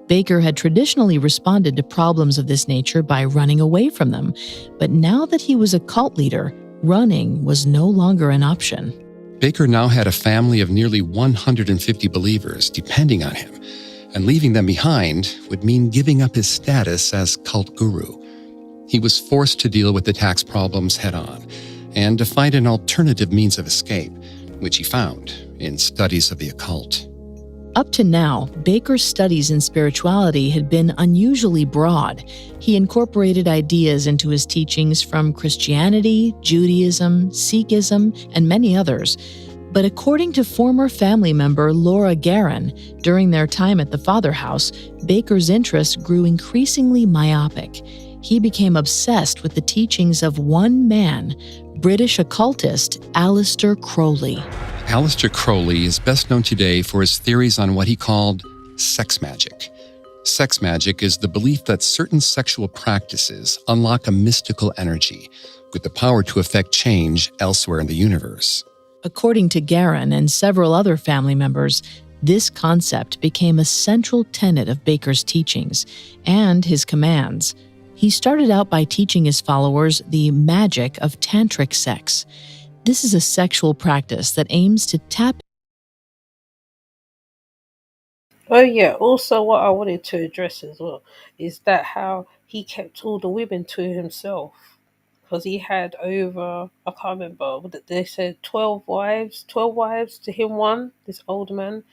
Baker had traditionally responded to problems of this nature by running away from them, but now that he was a cult leader, running was no longer an option. Baker now had a family of nearly 150 believers depending on him, and leaving them behind would mean giving up his status as cult guru. He was forced to deal with the tax problems head-on and to find an alternative means of escape, which he found in studies of the occult. Up to now, Baker's studies in spirituality had been unusually broad. He incorporated ideas into his teachings from Christianity, Judaism, Sikhism, and many others. But according to former family member Laura Guerin, during their time at the Father House, Baker's interest grew increasingly myopic. He became obsessed with the teachings of one man, British occultist Aleister Crowley. Aleister Crowley is best known today for his theories on what he called sex magic. Sex magic is the belief that certain sexual practices unlock a mystical energy with the power to affect change elsewhere in the universe. According to Guerin and several other family members, this concept became a central tenet of Baker's teachings and his commands. He started out by teaching his followers the magic of tantric sex. This is a sexual practice that aims to tap. Oh yeah, also what I wanted to address as well is that how he kept all the women to himself. Because he had over, I can't remember, they said 12 wives to him one, this old man.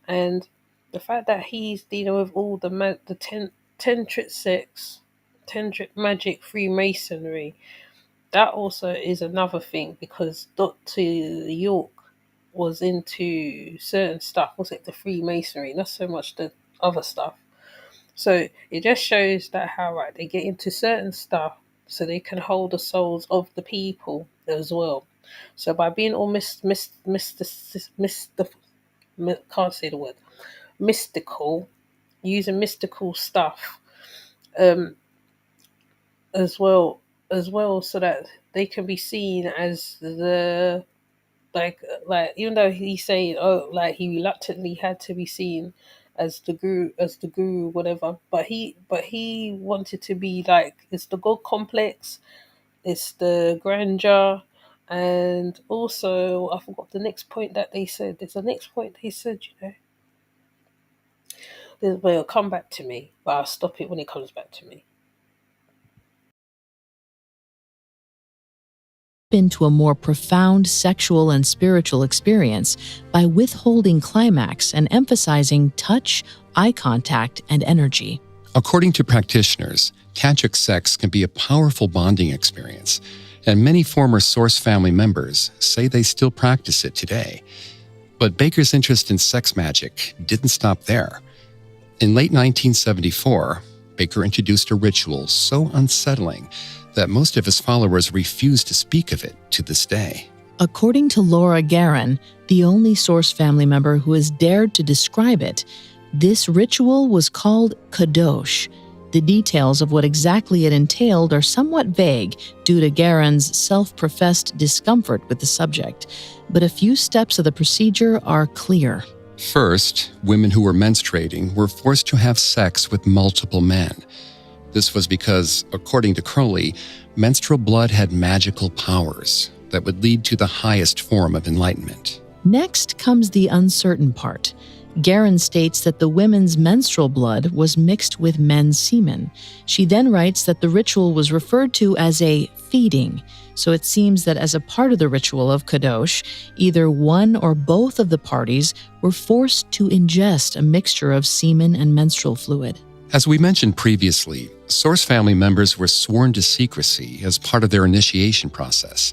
And the fact that he's dealing with all tantric sex, tantric magic, Freemasonry, that also is another thing because Dr. York was into certain stuff. Was it the Freemasonry? Not so much the other stuff. So it just shows that how right they get into certain stuff so they can hold the souls of the people as well. So by being all can't say the word mystical, using mystical stuff, um, as well, so that they can be seen as the like even though he's saying like he reluctantly had to be seen as the guru whatever, but he wanted to be like it's the god complex, it's the grandeur, and also I forgot the next point that they said. There's a next point they said, well, it'll come back to me, but I'll stop it when it comes back to me. Into a more profound sexual and spiritual experience by withholding climax and emphasizing touch, eye contact, and energy. According to practitioners, tantric sex can be a powerful bonding experience, and many former Source family members say they still practice it today. But Baker's interest in sex magic didn't stop there. In late 1974, Baker introduced a ritual so unsettling that most of his followers refuse to speak of it to this day. According to Laura Guerin, the only Source family member who has dared to describe it, this ritual was called kadosh. The details of what exactly it entailed are somewhat vague due to Guerin's self-professed discomfort with the subject, but a few steps of the procedure are clear. First, women who were menstruating were forced to have sex with multiple men. This was because, according to Crowley, menstrual blood had magical powers that would lead to the highest form of enlightenment. Next comes the uncertain part. Guerin states that the women's menstrual blood was mixed with men's semen. She then writes that the ritual was referred to as a feeding, so it seems that as a part of the ritual of Kadosh, either one or both of the parties were forced to ingest a mixture of semen and menstrual fluid. As we mentioned previously, Source family members were sworn to secrecy as part of their initiation process.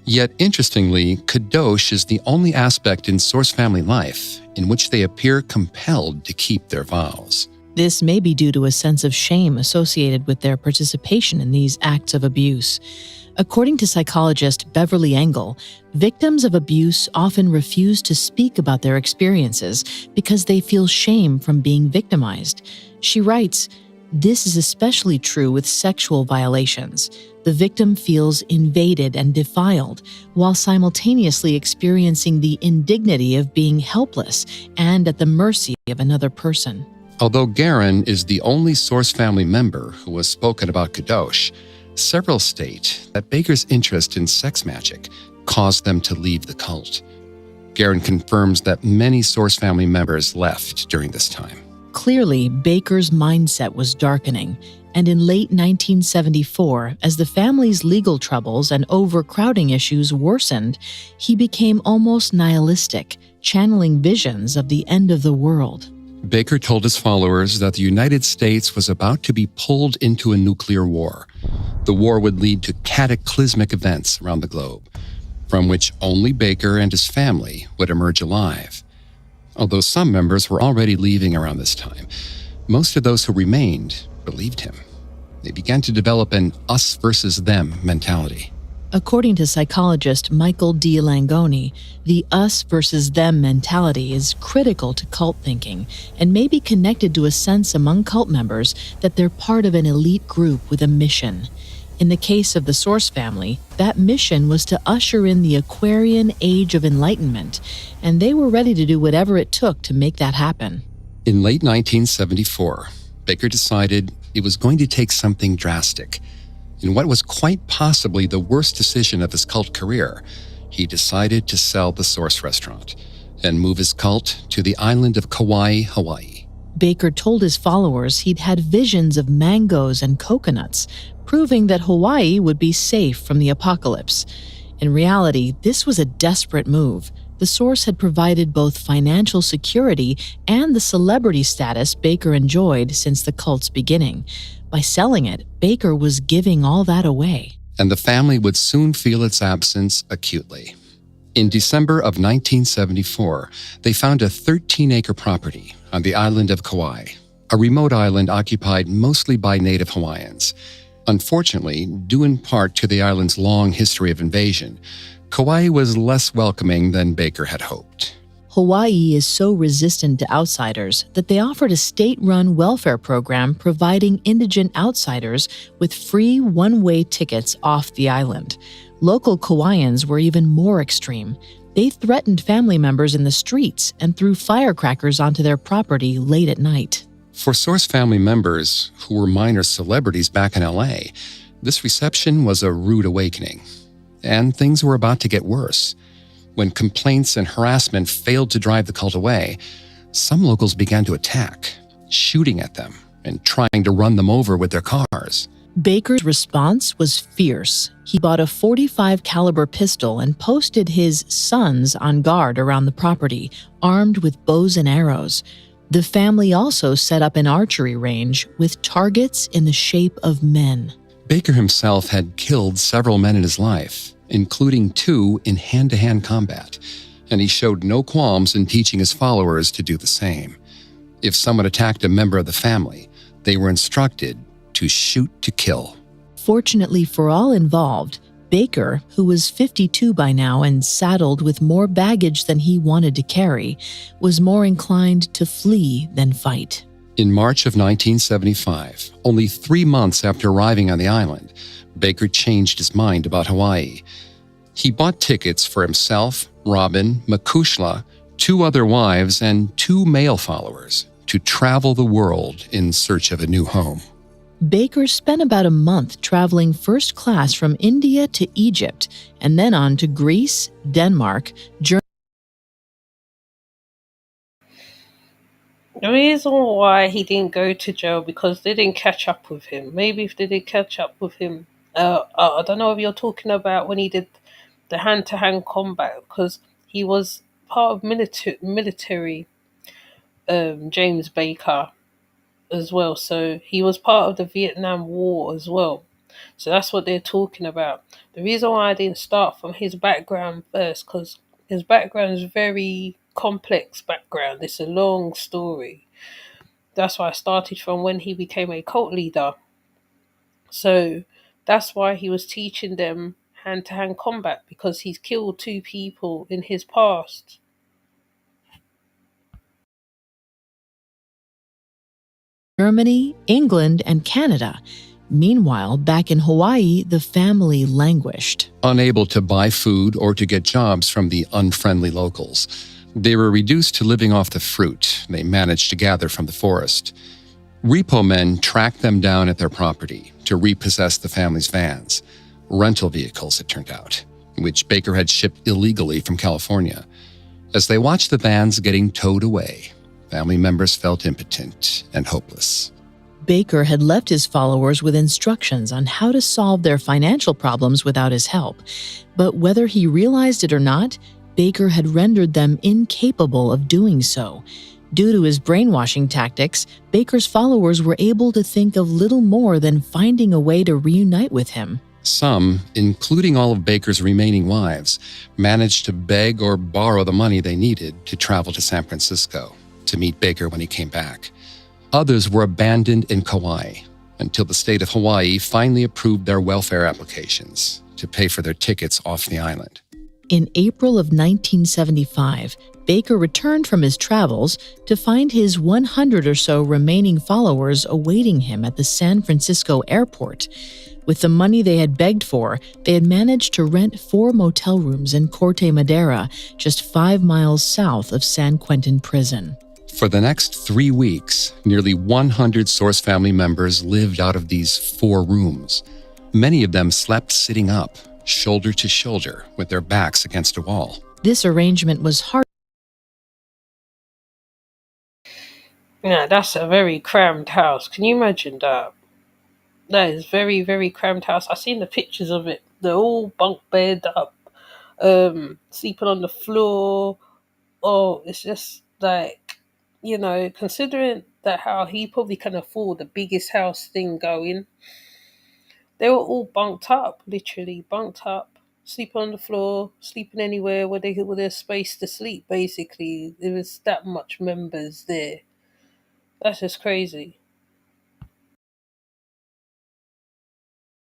Yet, interestingly, Kadosh is the only aspect in Source family life in which they appear compelled to keep their vows. This may be due to a sense of shame associated with their participation in these acts of abuse. According to psychologist Beverly Engel, victims of abuse often refuse to speak about their experiences because they feel shame from being victimized. She writes, "This is especially true with sexual violations. The victim feels invaded and defiled, while simultaneously experiencing the indignity of being helpless and at the mercy of another person." Although Guerin is the only Source family member who has spoken about Kadosh, several state that Baker's interest in sex magic caused them to leave the cult. Guerin confirms that many Source family members left during this time. Clearly, Baker's mindset was darkening, and in late 1974, as the family's legal troubles and overcrowding issues worsened, he became almost nihilistic, channeling visions of the end of the world. Baker told his followers that the United States was about to be pulled into a nuclear war. The war would lead to cataclysmic events around the globe, from which only Baker and his family would emerge alive. Although some members were already leaving around this time, most of those who remained believed him. They began to develop an us versus them mentality. According to psychologist Michael D. Langoni, the us versus them mentality is critical to cult thinking and may be connected to a sense among cult members that they're part of an elite group with a mission. In the case of the Source family, that mission was to usher in the Aquarian Age of Enlightenment, and they were ready to do whatever it took to make that happen. In late 1974, Baker decided it was going to take something drastic. In what was quite possibly the worst decision of his cult career, he decided to sell the Source restaurant and move his cult to the island of Kauai, Hawaii. Baker told his followers he'd had visions of mangoes and coconuts, proving that Hawaii would be safe from the apocalypse. In reality, this was a desperate move. The Source had provided both financial security and the celebrity status Baker enjoyed since the cult's beginning. By selling it, Baker was giving all that away. And the family would soon feel its absence acutely. In December of 1974, they found a 13-acre property on the island of Kauai, a remote island occupied mostly by native Hawaiians. Unfortunately, due in part to the island's long history of invasion, Kauai was less welcoming than Baker had hoped. Hawaii is so resistant to outsiders that they offered a state-run welfare program providing indigent outsiders with free one-way tickets off the island. Local Kauaians were even more extreme. They threatened family members in the streets and threw firecrackers onto their property late at night. For Source family members, who were minor celebrities back in LA, this reception was a rude awakening. And things were about to get worse. When complaints and harassment failed to drive the cult away, some locals began to attack, shooting at them and trying to run them over with their cars. Baker's response was fierce. He bought a .45 caliber pistol and posted his sons on guard around the property, armed with bows and arrows. The family also set up an archery range with targets in the shape of men. Baker himself had killed several men in his life, including 2 in hand-to-hand combat, and he showed no qualms in teaching his followers to do the same. If someone attacked a member of the family, they were instructed to shoot to kill. Fortunately for all involved, Baker, who was 52 by now and saddled with more baggage than he wanted to carry, was more inclined to flee than fight. In March of 1975, only 3 months after arriving on the island, Baker changed his mind about Hawaii. He bought tickets for himself, Robin, Makushla, 2 other wives, and 2 male followers to travel the world in search of a new home. Baker spent about a month traveling first class from India to Egypt and then on to Greece, Denmark, Germany. The reason why he didn't go to jail because they didn't catch up with him. Maybe if they did catch up with him, I don't know if you're talking about when he did the hand-to-hand combat, because he was part of military James Baker as well. So he was part of the Vietnam War as well. So that's what they're talking about. The reason why I didn't start from his background first, because his background is very complex background. It's a long story. That's why I started from when he became a cult leader. So that's why he was teaching them hand-to-hand combat, because he's killed 2 people in his past. Germany, England, and Canada. Meanwhile, back in Hawaii, the family languished. Unable to buy food or to get jobs from the unfriendly locals, they were reduced to living off the fruit they managed to gather from the forest. Repo men tracked them down at their property to repossess the family's vans, rental vehicles it turned out, which Baker had shipped illegally from California. As they watched the vans getting towed away, family members felt impotent and hopeless. Baker had left his followers with instructions on how to solve their financial problems without his help. But whether he realized it or not, Baker had rendered them incapable of doing so. Due to his brainwashing tactics, Baker's followers were able to think of little more than finding a way to reunite with him. Some, including all of Baker's remaining wives, managed to beg or borrow the money they needed to travel to San Francisco to meet Baker when he came back. Others were abandoned in Kauai until the state of Hawaii finally approved their welfare applications to pay for their tickets off the island. In April of 1975, Baker returned from his travels to find his 100 or so remaining followers awaiting him at the San Francisco airport. With the money they had begged for, they had managed to rent 4 motel rooms in Corte Madera, just 5 miles south of San Quentin Prison. For the next 3 weeks, nearly 100 Source family members lived out of these 4 rooms. Many of them slept sitting up, shoulder to shoulder, with their backs against a wall. This arrangement was hard. Yeah, that's a very crammed house. Can you imagine that? That is very, very crammed house. I've seen the pictures of it. They're all bunk bed up, sleeping on the floor. Oh, it's just like, considering that how he probably can afford the biggest house thing going, they were all bunked up, literally bunked up, sleeping on the floor, sleeping anywhere where there's space to sleep. Basically, there was that much members there. That's just crazy.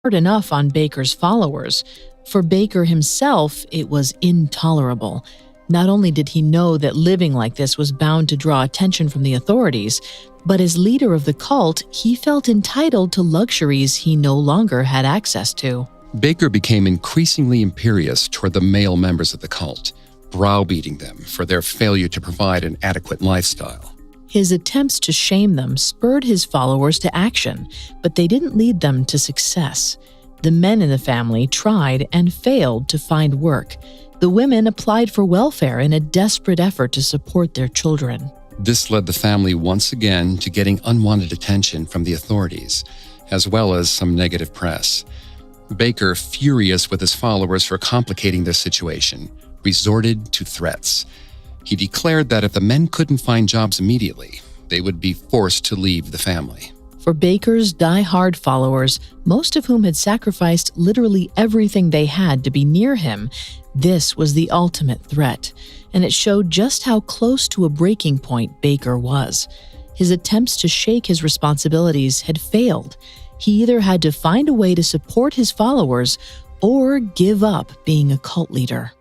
Hard enough on Baker's followers. For Baker himself, it was intolerable. Not only did he know that living like this was bound to draw attention from the authorities, but as leader of the cult, he felt entitled to luxuries he no longer had access to. Baker became increasingly imperious toward the male members of the cult, browbeating them for their failure to provide an adequate lifestyle. His attempts to shame them spurred his followers to action, but they didn't lead them to success. The men in the family tried and failed to find work. The women applied for welfare in a desperate effort to support their children. This led the family once again to getting unwanted attention from the authorities, as well as some negative press. Baker, furious with his followers for complicating their situation, resorted to threats. He declared that if the men couldn't find jobs immediately, they would be forced to leave the family. For Baker's die-hard followers, most of whom had sacrificed literally everything they had to be near him, this was the ultimate threat, and it showed just how close to a breaking point Baker was. His attempts to shake his responsibilities had failed. He either had to find a way to support his followers or give up being a cult leader.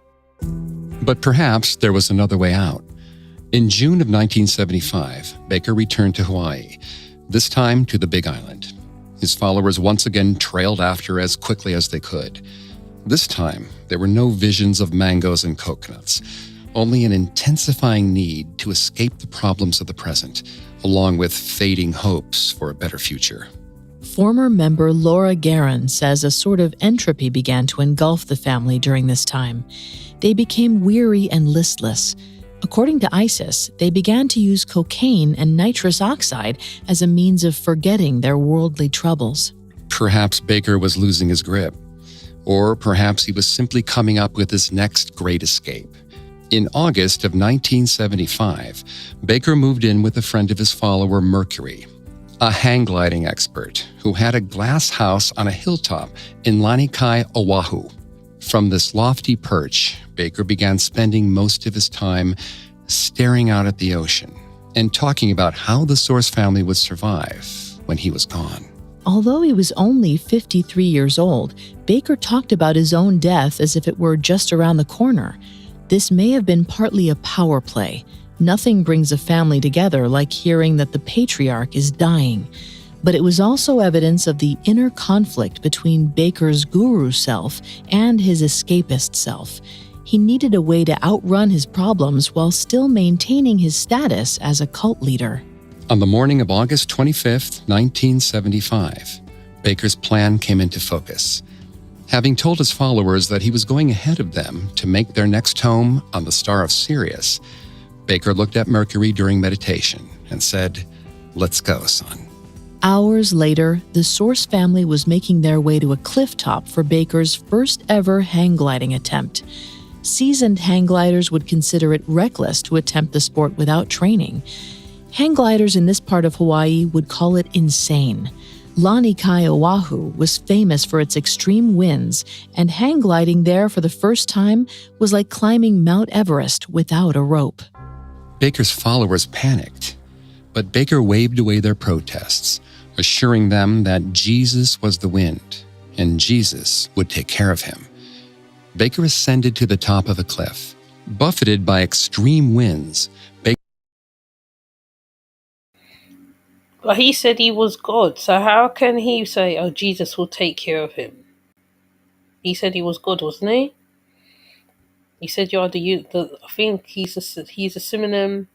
But perhaps there was another way out. In June of 1975, Baker returned to Hawaii, this time to the Big Island. His followers once again trailed after as quickly as they could. This time, there were no visions of mangoes and coconuts, only an intensifying need to escape the problems of the present, along with fading hopes for a better future. Former member Laura Guerin says a sort of entropy began to engulf the family during this time. They became weary and listless. According to ISIS, they began to use cocaine and nitrous oxide as a means of forgetting their worldly troubles. Perhaps Baker was losing his grip. Or perhaps he was simply coming up with his next great escape. In August of 1975, Baker moved in with a friend of his follower, Mercury, a hang gliding expert who had a glass house on a hilltop in Lanikai, Oahu. From this lofty perch, Baker began spending most of his time staring out at the ocean and talking about how the Source family would survive when he was gone. Although he was only 53 years old, Baker talked about his own death as if it were just around the corner. This may have been partly a power play. Nothing brings a family together like hearing that the patriarch is dying. But it was also evidence of the inner conflict between Baker's guru self and his escapist self. He needed a way to outrun his problems while still maintaining his status as a cult leader. On the morning of August 25, 1975, Baker's plan came into focus. Having told his followers that he was going ahead of them to make their next home on the star of Sirius, Baker looked at Mercury during meditation and said, "Let's go, son." Hours later, the Source family was making their way to a cliff top for Baker's first ever hang gliding attempt. Seasoned hang gliders would consider it reckless to attempt the sport without training. Hang gliders in this part of Hawaii would call it insane. Lanikai, Oahu was famous for its extreme winds, and hang gliding there for the first time was like climbing Mount Everest without a rope. Baker's followers panicked, but Baker waved away their protests, assuring them that Jesus was the wind, and Jesus would take care of him. Baker ascended to the top of a cliff. Buffeted by extreme winds, But he said he was God, so how can he say, oh, Jesus will take care of him? He said he was God, wasn't he? You said you're I think he's a synonym,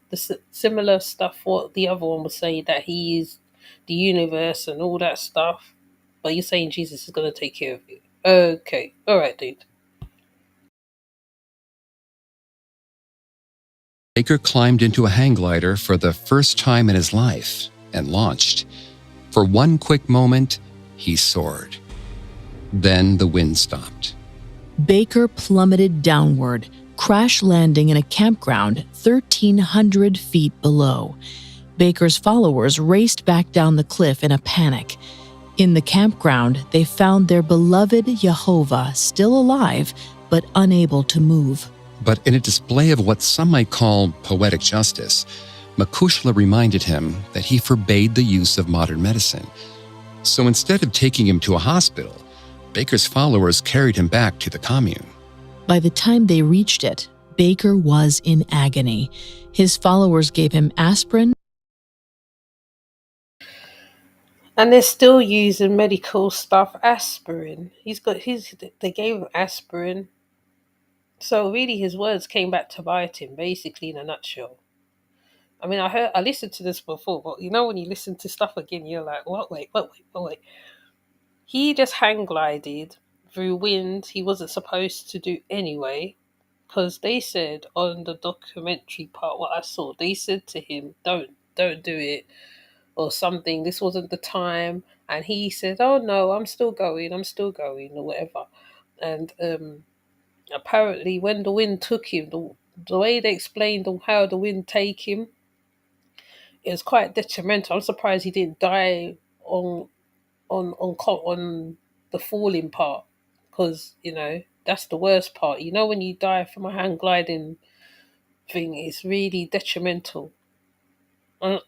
similar stuff. What the other one was saying, that he is the universe and all that stuff. But you're saying Jesus is going to take care of you. Okay, all right, dude. Baker climbed into a hang glider for the first time in his life and launched. For one quick moment, he soared. Then the wind stopped. Baker plummeted downward, crash landing in a campground 1,300 feet below. Baker's followers raced back down the cliff in a panic. In the campground, they found their beloved Jehovah still alive, but unable to move. But in a display of what some might call poetic justice, Makushla reminded him that he forbade the use of modern medicine. So instead of taking him to a hospital, Baker's followers carried him back to the commune. By the time they reached it, Baker was in agony. His followers gave him aspirin. And they're still using medical stuff, aspirin. They gave him aspirin. So really his words came back to bite him, basically, in a nutshell. I mean, I listened to this before, but you know when you listen to stuff again, you're like, what? Wait. He just hang glided through wind he wasn't supposed to do anyway, because they said on the documentary part, what I saw, they said to him, don't do it, or something. This wasn't the time, and he said, "Oh no, I'm still going, or whatever." And apparently, when the wind took him, the way they explained on how the wind take him, it was quite detrimental. I'm surprised he didn't die on the falling part, because that's the worst part. When you die from a hang gliding thing, it's really detrimental. And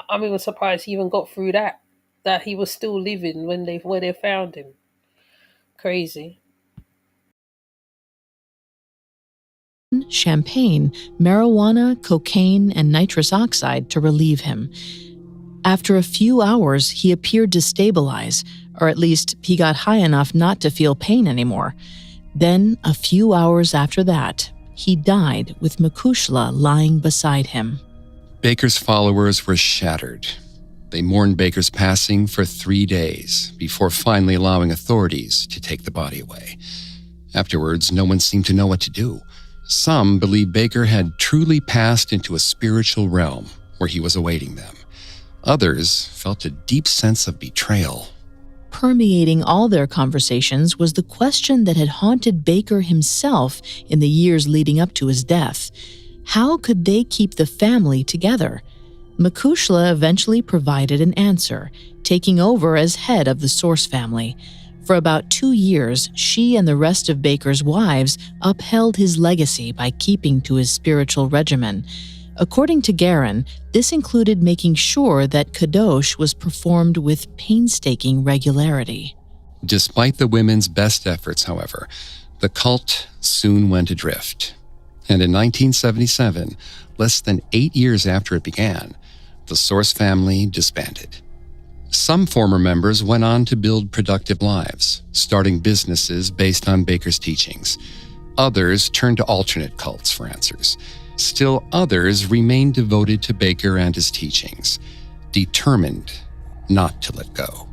I'm even surprised he even got through that. That he was still living when where they found him. Crazy. Champagne, marijuana, cocaine, and nitrous oxide to relieve him. After a few hours, he appeared to stabilize, or at least he got high enough not to feel pain anymore. Then, a few hours after that, he died with Makushla lying beside him. Baker's followers were shattered. They mourned Baker's passing for 3 days before finally allowing authorities to take the body away. Afterwards, no one seemed to know what to do. Some believed Baker had truly passed into a spiritual realm where he was awaiting them. Others felt a deep sense of betrayal. Permeating all their conversations was the question that had haunted Baker himself in the years leading up to his death. How could they keep the family together? Makushla eventually provided an answer, taking over as head of the Source family. For about 2 years, she and the rest of Baker's wives upheld his legacy by keeping to his spiritual regimen. According to Garin, this included making sure that Kadosh was performed with painstaking regularity. Despite the women's best efforts, however, the cult soon went adrift. And in 1977, less than 8 years after it began, the Source family disbanded. Some former members went on to build productive lives, starting businesses based on Baker's teachings. Others turned to alternate cults for answers. Still others remained devoted to Baker and his teachings, determined not to let go.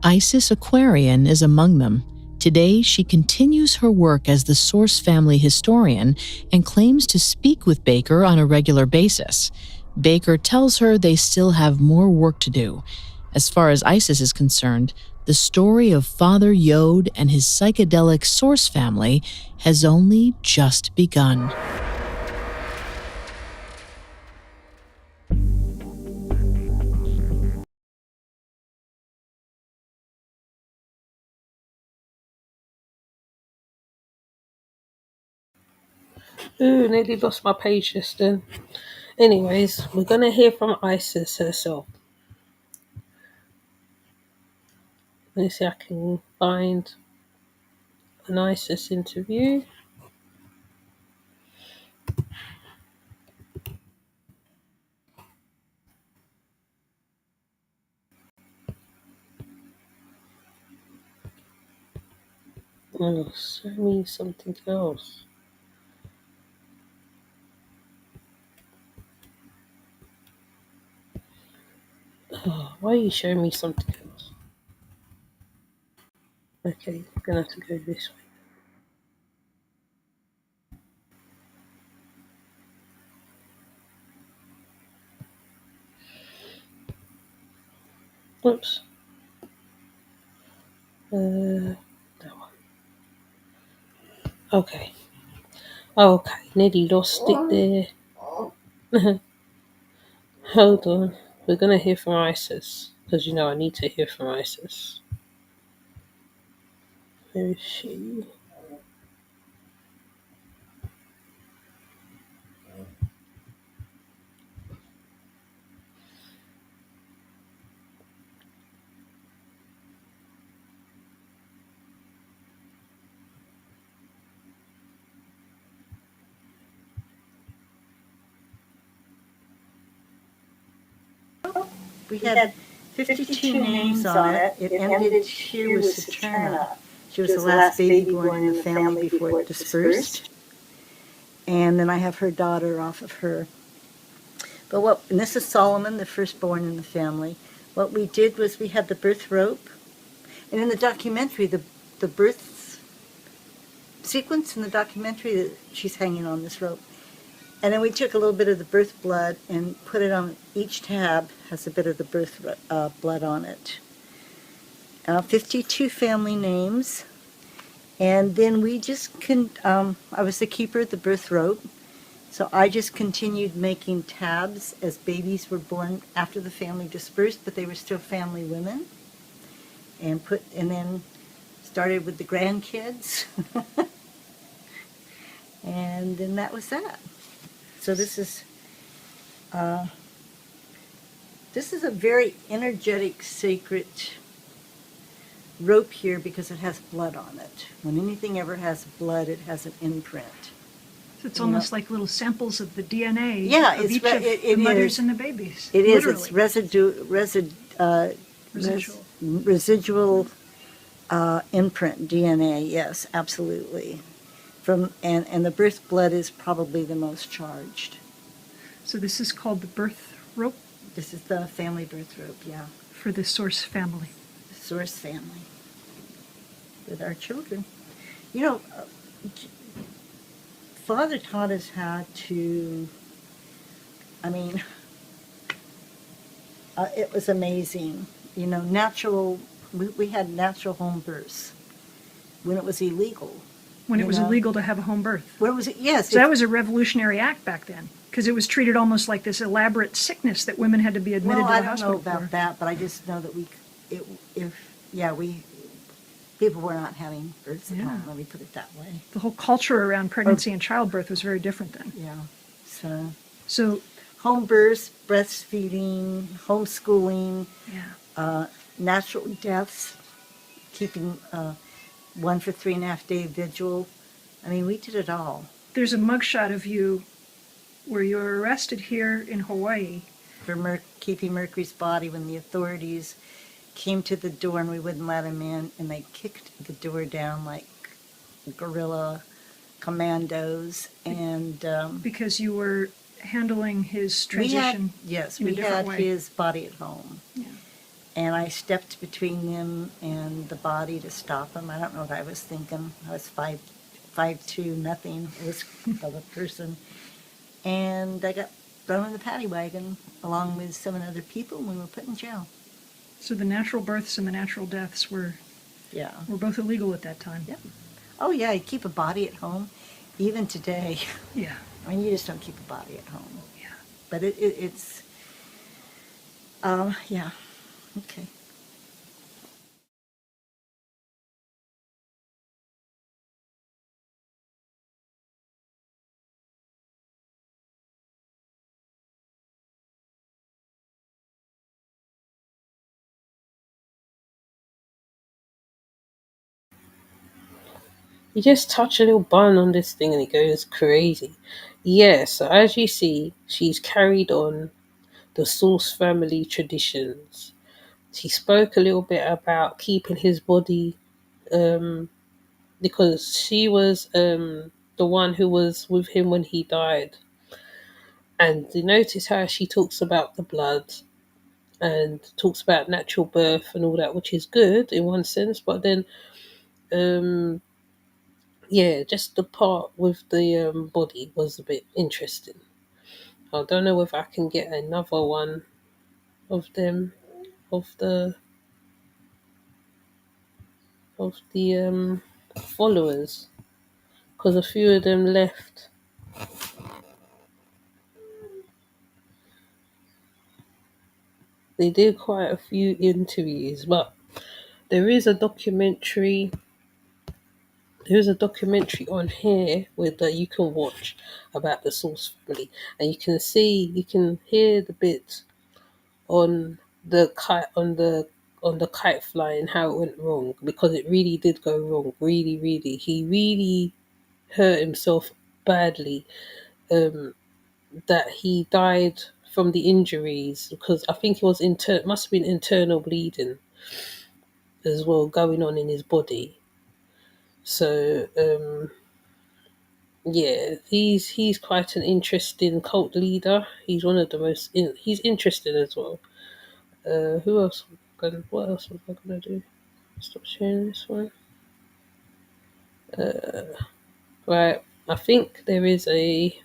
Isis Aquarian is among them. Today, she continues her work as the Source family historian and claims to speak with Baker on a regular basis. Baker tells her they still have more work to do. As far as Isis is concerned, the story of Father Yod and his psychedelic Source family has only just begun. Ooh, nearly lost my page just then. Anyways, we're gonna hear from Isis herself. Let me see if I can find an Isis interview. Oh, show me something else. Oh, why are you showing me something else? Okay, I'm gonna have to go this way. Oops. That one. Okay. Okay, nearly lost it there. Hold on. We're gonna hear from Isis. Because you know I need to hear from Isis. Where is she? We had 52 names on it. It ended here with Saturna. She was the last baby born in the family before it dispersed. And then I have her daughter off of her. And this is Solomon, the firstborn in the family. What we did was we had the birth rope. And in the documentary, the birth sequence in the documentary, she's hanging on this rope. And then we took a little bit of the birth blood and put it on each tab, has a bit of the birth blood on it. 52 family names. And then we just, I was the keeper of the birth rope. So I just continued making tabs as babies were born after the family dispersed, but they were still family women. And then started with the grandkids. And then that was that. So this is a very energetic, sacred rope here because it has blood on it. When anything ever has blood, it has an imprint. So it's almost like little samples of the DNA of each of the mothers and the babies. It is. Literally. It's residual imprint DNA. Yes, absolutely. And the birth blood is probably the most charged. So this is called the birth rope? This is the family birth rope, yeah. For the Source family. The Source family. With our children. Father taught us how to, it was amazing. We had natural home births when it was illegal. When it was illegal to have a home birth. When was it? Yes. So that was a revolutionary act back then, because it was treated almost like this elaborate sickness that women had to be admitted to the hospital for. I don't know about that, but I just know that people were not having births at home. Let me put it that way. The whole culture around pregnancy and childbirth was very different then. Yeah. So home births, breastfeeding, homeschooling, natural deaths, keeping 1 for 3.5 day vigil. We did it all. There's a mugshot of you where you were arrested here in Hawaii. For keeping Mercury's body when the authorities came to the door and we wouldn't let him in, and they kicked the door down like guerrilla commandos. And because you were handling his transition. We had his body at home. Yeah. And I stepped between them and the body to stop him. I don't know what I was thinking. I was 5'2", nothing. It was of a person. And I got thrown in the paddy wagon along with 7 other people and we were put in jail. So the natural births and the natural deaths were both illegal at that time. Yeah. Oh yeah, you keep a body at home, even today. Yeah. You just don't keep a body at home. Yeah. But it's yeah. Okay. You just touch a little button on this thing and it goes crazy. Yeah, so as you see, she's carried on the Source family traditions. She spoke a little bit about keeping his body, because she was the one who was with him when he died. And you notice how she talks about the blood and talks about natural birth and all that, which is good in one sense. But then, yeah, just the part with the body was a bit interesting. I don't know if I can get another one of them, of the followers, because a few of them left. They did quite a few interviews, but there is a documentary. There is a documentary on here with that you can watch about the Source family, and you can hear the bit on the kite on the kite flying how it went wrong, because it really did go wrong. Really, really, he really hurt himself badly. That he died from the injuries, because I think it was must have been internal bleeding as well going on in his body. So yeah, he's quite an interesting cult leader. He's one of the he's interesting as well. Who else? What else was I gonna do? Stop sharing this one. Right, I think there is a